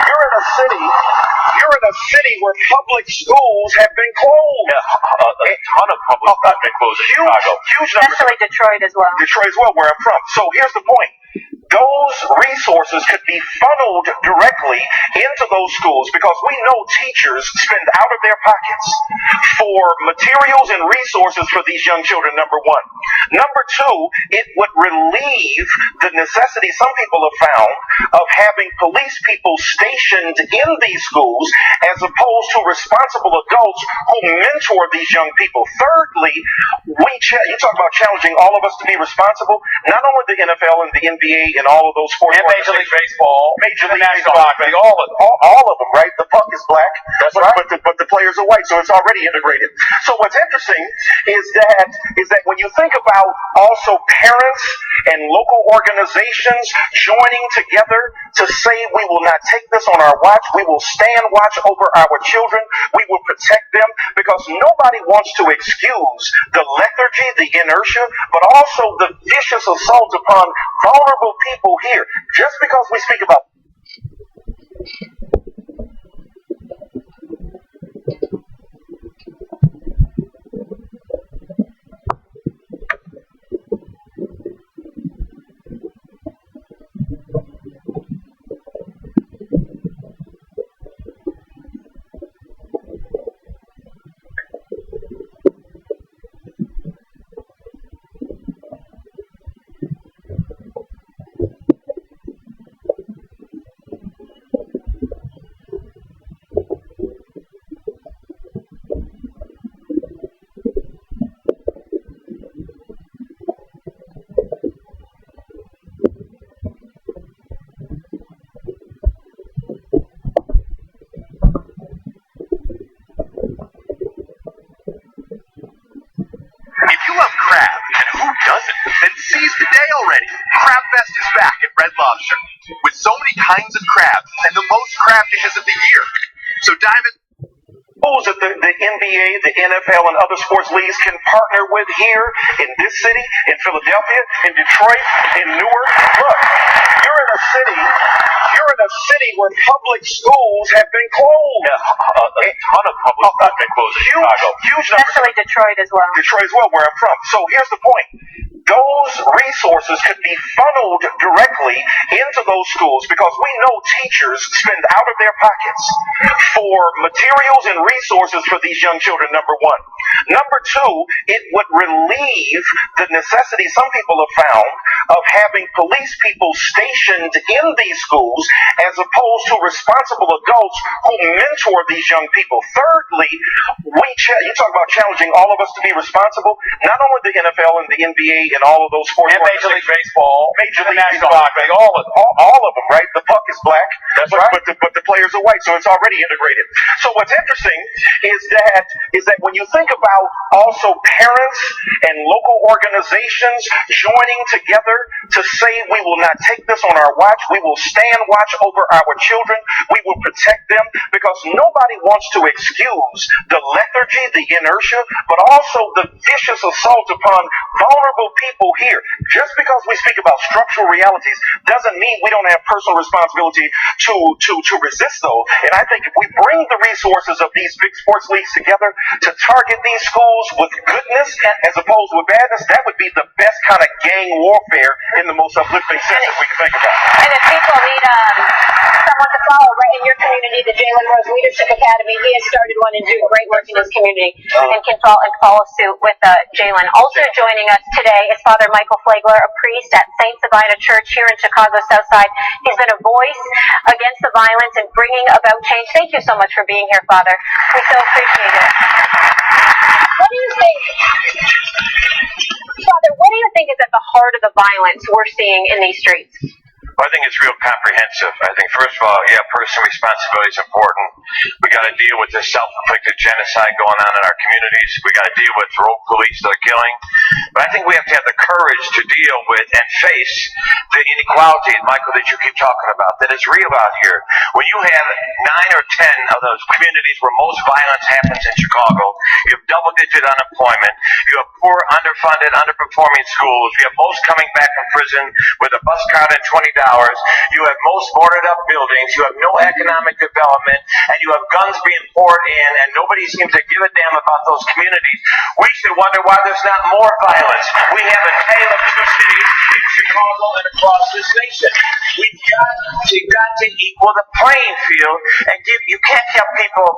you're in a city where public schools have been closed. Yeah, a ton of public schools have been closed in Chicago. Huge numbers. Especially Detroit as well. Detroit as well, where I'm from. So here's the point. Those resources could be funneled directly into those schools, because we know teachers spend out of their pockets for materials and resources for these young children, number one. Number two, it would relieve the necessity some people have found of having police people stationed in these schools as opposed to responsible adults who mentor these young people. Thirdly, you talk about challenging all of us to be responsible. Not only the NFL and the NBA and all of those sports, and Major League Baseball, Major League Baseball, all of them, right? The puck is black, that's right, but the players are white, so it's already integrated. So what's interesting is that when you think about also parents and local organizations joining together to say, we will not take this on our watch, we will stand watch over our children, we will protect them, because nobody wants to excuse the lethargy, the inertia, but also the vicious assault upon vulnerable people here. Just because we speak about Fest is back at Red Lobster with so many kinds of crabs and the most crab dishes of the year. So dive in. Schools that the NBA, the NFL, and other sports leagues can partner with here in this city, in Philadelphia, in Detroit, in Newark. Look, you're in a city where public schools have been closed. Yeah, a ton of public schools have been closed in Chicago. Huge numbers. Especially Detroit as well. Detroit as well, where I'm from. So here's the point. Those resources could be funneled directly into those schools because we know teachers spend out of their pockets for materials and resources for these young children, number one. Number two, it would relieve the necessity some people have found of having police people stationed in these schools as opposed to responsible adults who mentor these young people. Thirdly, you talk about challenging all of us to be responsible, not only the NFL and the NBA and all of those sports. And Major League Baseball. Major League Baseball. All of them, right? The puck is black. That's right. But the players are white, so it's already integrated. So what's interesting is that when you think about also parents and local organizations joining together to say we will not take this on our watch, we will stand watch over our children, we will protect them, because nobody wants to excuse the lethargy, the inertia, but also the vicious assault upon vulnerable people here. Just because we speak about structural realities doesn't mean we don't have personal responsibility to resist those. And I think if we bring the resources of these big sports leagues together to target these schools with goodness as opposed with badness, that would be the best kind of gang warfare in the most uplifting sense that we can think about. And if people need someone to follow right in your community, the Jalen Rose Leadership Academy, he has started one and doing great work in his community and can follow suit with Jalen. Also joining us today is Father Michael Flagler, a priest at St. Sabina Church here in Chicago Southside. He's been a voice against the violence and bringing about change. Thank you so much for being here, Father. We so appreciate it. What do you think, Father, what do you think is at the heart of the violence we're seeing in these streets? Well, I think it's real comprehensive. I think, first of all, personal responsibility is important. We got to deal with this self-inflicted genocide going on in our communities. We got to deal with rogue police that are killing. But I think we have to have the courage to deal with and face the inequality, Michael, that you keep talking about, that is real out here. When you have 9 or 10 of those communities where most violence happens in Chicago, you have double-digit unemployment, you have poor, underfunded, underperforming schools, you have most coming back from prison with a bus card and $20, you have most boarded up buildings, you have no economic development, and you have guns being poured in, and nobody seems to give a damn about those communities. We should wonder why there's not more violence. We have a tale of two cities in Chicago and across this nation. We've got to equal the playing field and you can't tell people,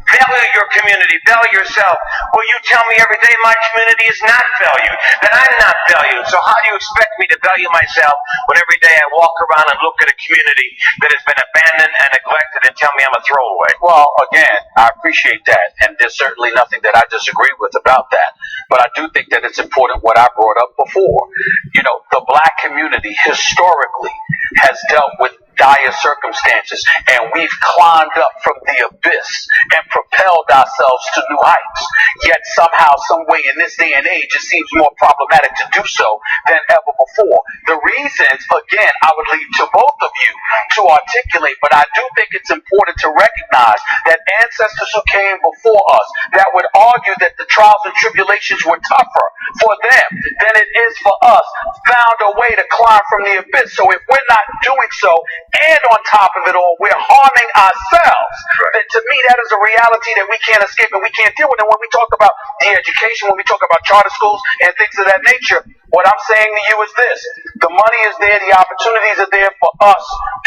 value your community, value yourself. Well, you tell me every day my community is not valued, that I'm not valued. So how do you expect me to value myself when every day I walk around and look at a community that has been abandoned and neglected and tell me I'm a throwaway? Well, again, I appreciate that, and there's certainly nothing that I disagree with about that. But I do think that it's important what I brought up before. You know, the black community historically has dealt with dire circumstances, and we've climbed up from the abyss and propelled ourselves to new heights. Yet somehow, some way in this day and age, it seems more problematic to do so than ever before. The reasons, again, I would leave to both of you to articulate, but I do think it's important to recognize that ancestors who came before us that would argue that the trials and tribulations were tougher for them than it is for us found a way to climb from the abyss. So if we're not doing so, and on top of it all, we're harming ourselves, then to me that is a reality that we can't escape and we can't deal with. And when we talk about the education, when we talk about charter schools and things of that nature, what I'm saying to you is this: the money is there, the opportunities are there for us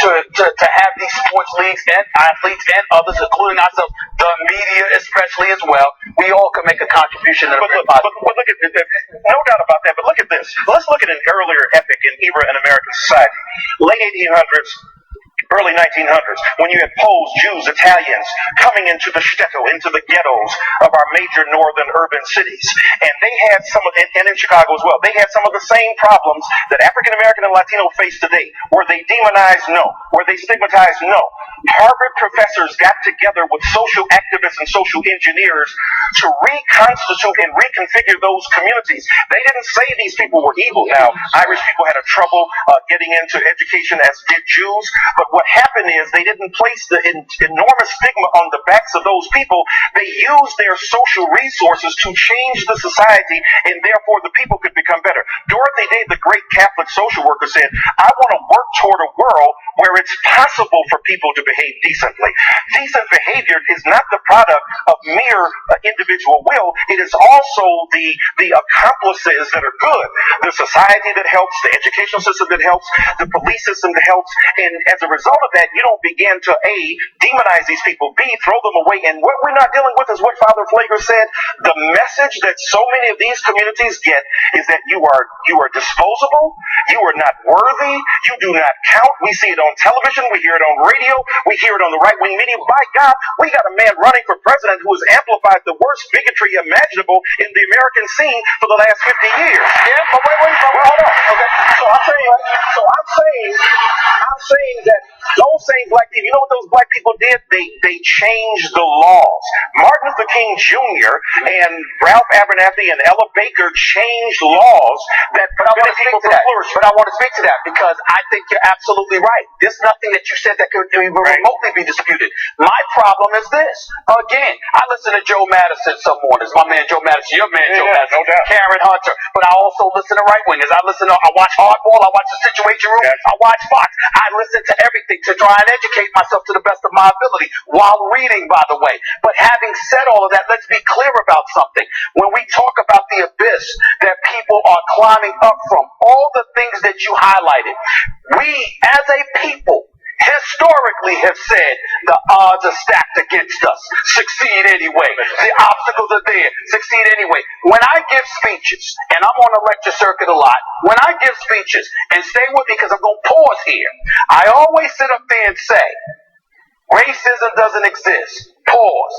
to have these sports leagues and athletes and others, including ourselves, the media especially as well. We all can make a contribution. But look at no doubt about that. But look at this. Let's look at an earlier epic in era in American society, late 1800s. Early 1900s, when you had Poles, Jews, Italians coming into the shtetl, into the ghettos of our major northern urban cities. And they had and in Chicago as well, they had some of the same problems that African American and Latino face today. Were they demonized? No. Were they stigmatized? No. Harvard professors got together with social activists and social engineers to reconstitute and reconfigure those communities. They didn't say these people were evil. Now, Irish people had a trouble getting into education, as did Jews, but what happened is they didn't place the enormous stigma on the backs of those people. They used their social resources to change the society, and therefore the people could become better. Dorothy Day, the great Catholic social worker, said, I want to work toward a world where it's possible for people to behave decently. Decent behavior is not the product of mere individual will. It is also the accomplices that are good. The society that helps, the educational system that helps, the police system that helps. And as a result of that, you don't begin to A, demonize these people, B, throw them away. And what we're not dealing with is what Father Flager said. The message that so many of these communities get is that you are disposable, you are not worthy, you do not count. We see it on television, we hear it on radio, we hear it on the right-wing media. By God, we got a man running for president who has amplified the worst bigotry imaginable in the American scene for the last 50 years. Yeah, but wait, hold on. Okay, I'm saying that those same black people, you know what those black people did? They changed the laws. Martin Luther King Jr. and Ralph Abernathy and Ella Baker changed laws that prevented people from flourishing. But I want to speak to that because I think you're absolutely right. There's nothing that you said that could even remotely be disputed. My problem is this. Again, I listen to Joe Madison some mornings. My man Joe Madison, your man Joe Madison, no doubt. Karen Hunter. But I also listen to right-wingers. I watch Hardball. I watch The Situation Room. Yes. I watch Fox. I listen to everything to try and educate myself to the best of my ability while reading, by the way. But having said all of that, let's be clear about something. When we talk about the abyss that people are climbing up from, all the things that you highlighted, we as a people historically have said the odds are stacked against us. Succeed anyway. The obstacles are there. Succeed anyway. When I give speeches, and I'm on the lecture circuit a lot, when I give speeches, and stay with me because I'm going to pause here, I always sit up there and say, racism doesn't exist. Pause.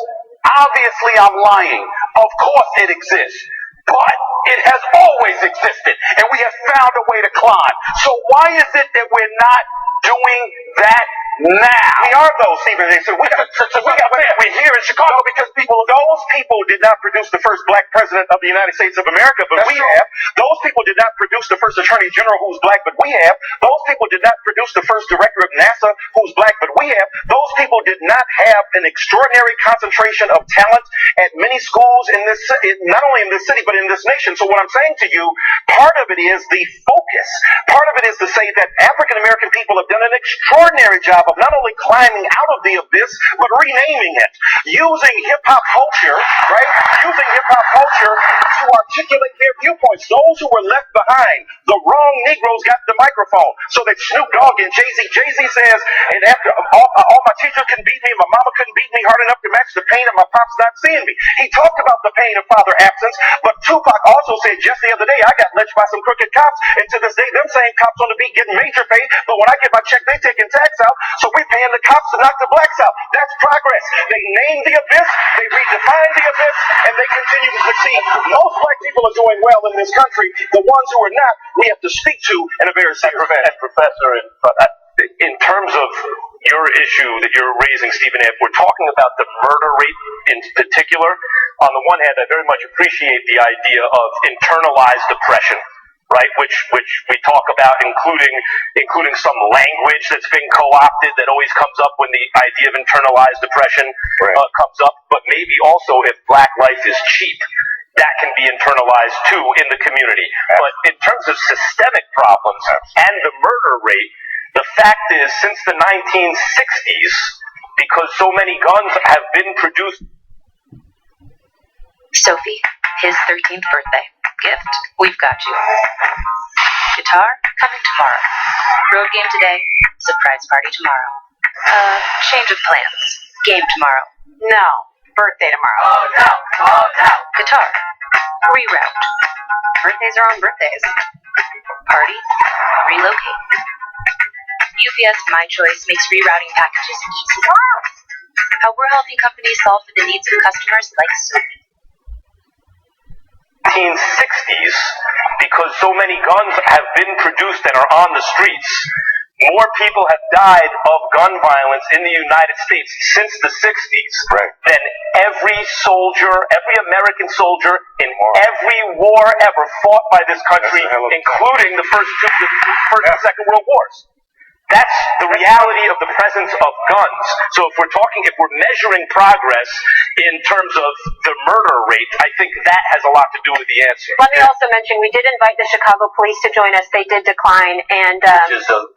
Obviously, I'm lying. Of course it exists. But it has always existed, and we have found a way to climb. So why is it that we're not doing that now? We are though, Stephen. We're here in Chicago because those people did not produce the first black president of the United States of America, but we have. Those people did not produce the first attorney general who's black, but we have. Those people did not produce the first director of NASA who's black, but we have. Those people did not have an extraordinary concentration of talent at many schools in this city, not only in this city, but in this nation. So what I'm saying to you, part of it is the focus. Part of it is to say that African American people have done an extraordinary job of not only climbing out of the abyss, but renaming it. Using hip-hop culture, right? Using hip-hop culture to articulate their viewpoints. Those who were left behind, the wrong Negroes got the microphone. So that Snoop Dogg and Jay-Z says, and after all my teachers couldn't beat me, my mama couldn't beat me hard enough to match the pain of my pops not seeing me. He talked about the pain of father absence, but Tupac also said just the other day, I got lynched by some crooked cops, and to this day, them same cops on the beat getting major pay, but when I get my check, they taking tax out, so we're paying the cops to knock the blacks out. That's progress. They named the abyss, they redefined the abyss, and they continue to succeed. Most black people are doing well in this country. The ones who are not, we have to speak to in a very serious fashion. Professor, in terms of your issue that you're raising, Stephen, if we're talking about the murder rate in particular, on the one hand, I very much appreciate the idea of internalized depression, right? Which we talk about, including some language that's been co-opted that always comes up when the idea of internalized depression comes up. But maybe also if black life is cheap, that can be internalized too in the community. But in terms of systemic problems and the murder rate, the fact is, since the 1960s, because so many guns have been produced. Sophie, his 13th birthday. Gift, we've got you. Guitar, coming tomorrow. Road game today, surprise party tomorrow. Change of plans. Game tomorrow. No, birthday tomorrow. Oh no. Guitar, reroute. Birthdays are on birthdays. Party, relocate. UPS My Choice makes rerouting packages easy. How we're helping companies solve for the needs of customers like Sophie. 1960s, because so many guns have been produced and are on the streets, more people have died of gun violence in the United States since the 60s than every American soldier in every war ever fought by this country, including the first and Second World Wars. That's the reality of the presence of guns. So if we're measuring progress in terms of the murder rate, I think that has a lot to do with the answer. Let me also mention, we did invite the Chicago police to join us. They did decline, and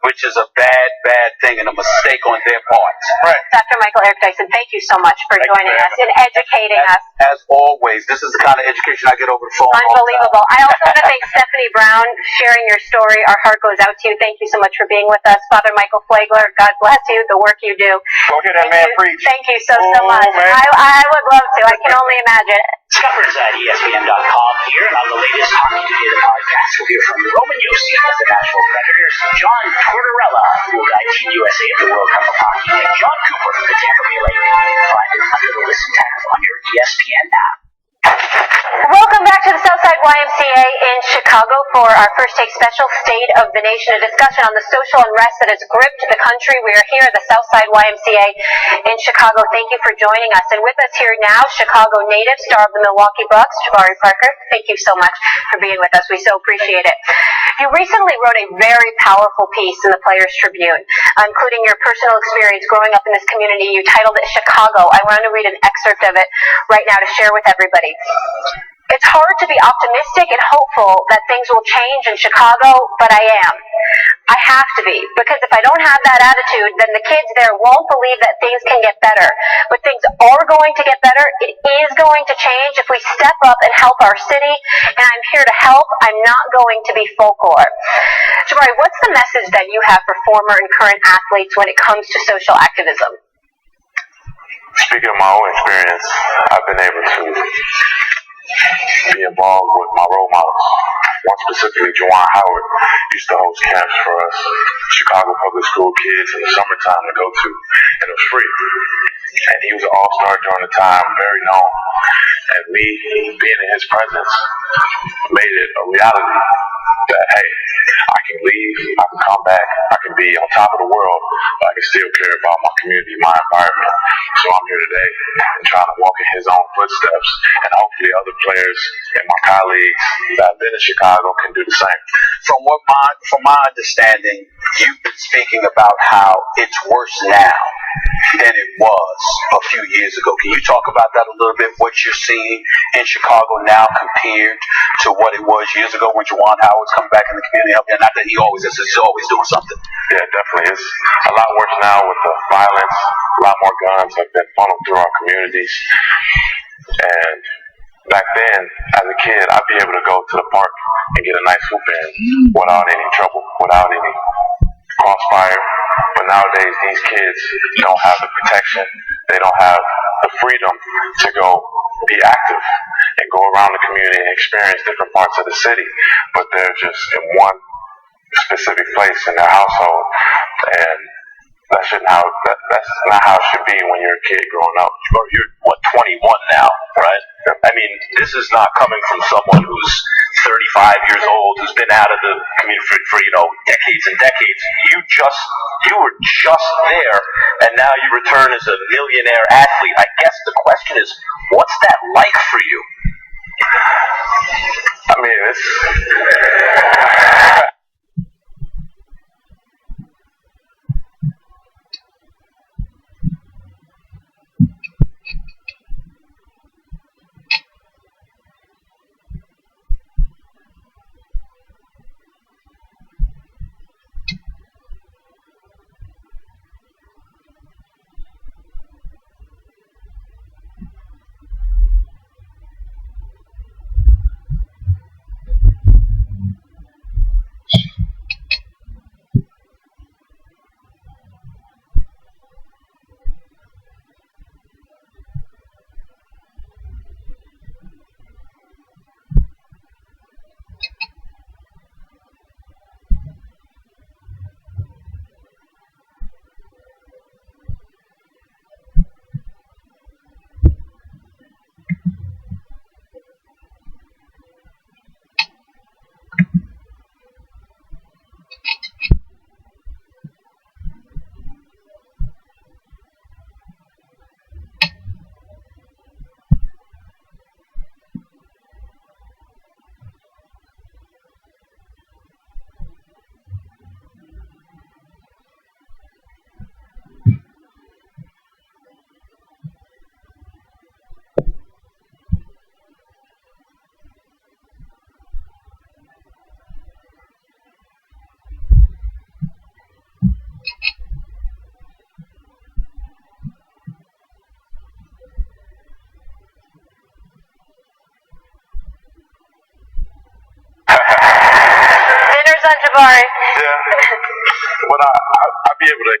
which is a bad thing and a mistake on their part. Right. Dr. Michael Eric Dyson, thank you so much for joining us and educating us. As always, this is the kind of education I get over the phone. Unbelievable. I also want to thank Stephanie Brown sharing your story. Our heart goes out to you. Thank you so much for being with us. Father Michael Flagler, God bless you, the work you do. Go hear that man preach. Thank you so much. I would love to. I can only imagine. Scuppers at ESPN.com here, and on the latest Hockey Today podcast, we'll hear from Roman Josi of the Nashville Predators, John Tortorella, who will guide Team USA at the World Cup of Hockey, and John Cooper of the Tampa Bay Lightning. Find it under the Listen tab on your ESPN app. Welcome back to the Southside YMCA in Chicago for our First Take Special State of the Nation, a discussion on the social unrest that has gripped the country. We are here at the Southside YMCA in Chicago. Thank you for joining us. And with us here now, Chicago native, star of the Milwaukee Bucks, Jabari Parker. Thank you so much for being with us. We so appreciate it. You recently wrote a very powerful piece in the Players Tribune, including your personal experience growing up in this community. You titled it Chicago. I want to read an excerpt of it right now to share with everybody. It's hard to be optimistic and hopeful that things will change in Chicago, but I am. I have to be, because if I don't have that attitude, then the kids there won't believe that things can get better. But things are going to get better. It is going to change if we step up and help our city, and I'm here to help. I'm not going to be folklore. Jabari, what's the message that you have for former and current athletes when it comes to social activism? Speaking of my own experience, I've been able to be involved with my role models. One specifically, Juwan Howard, used to host camps for us Chicago public school kids in the summertime to go to, and it was free. And he was an all-star during the time, very known. And me being in his presence made it a reality that, hey, I can leave, I can come back, I can be on top of the world, but I can still care about my community, my environment. So I'm here today and trying to walk in his own footsteps, and hopefully other players and my colleagues that have been in Chicago can do the same. From my understanding, you've been speaking about how it's worse now than it was a few years ago. Can you talk about that a little bit, what you're seeing in Chicago now compared to what it was years ago when Juwan Howard's coming back in the community? Not that he always is, he's always doing something. Yeah, definitely. It's a lot worse now with the violence. A lot more guns have been funneled through our communities. And back then, as a kid, I'd be able to go to the park and get a nice hoop in without any trouble, without any crossfire. But nowadays, these kids don't have the protection. They don't have the freedom to go be active and go around the community and experience different parts of the city. But they're just in one specific place in their household. And that's not how it should be when you're a kid growing up. Or you're, 21 now, right? I mean, this is not coming from someone who's 35 years old, who's been out of the community for decades and decades. You were just there, and now you return as a millionaire athlete. I guess the question is, what's that like for you? I mean, it's... sorry. Yeah. But I'll be able to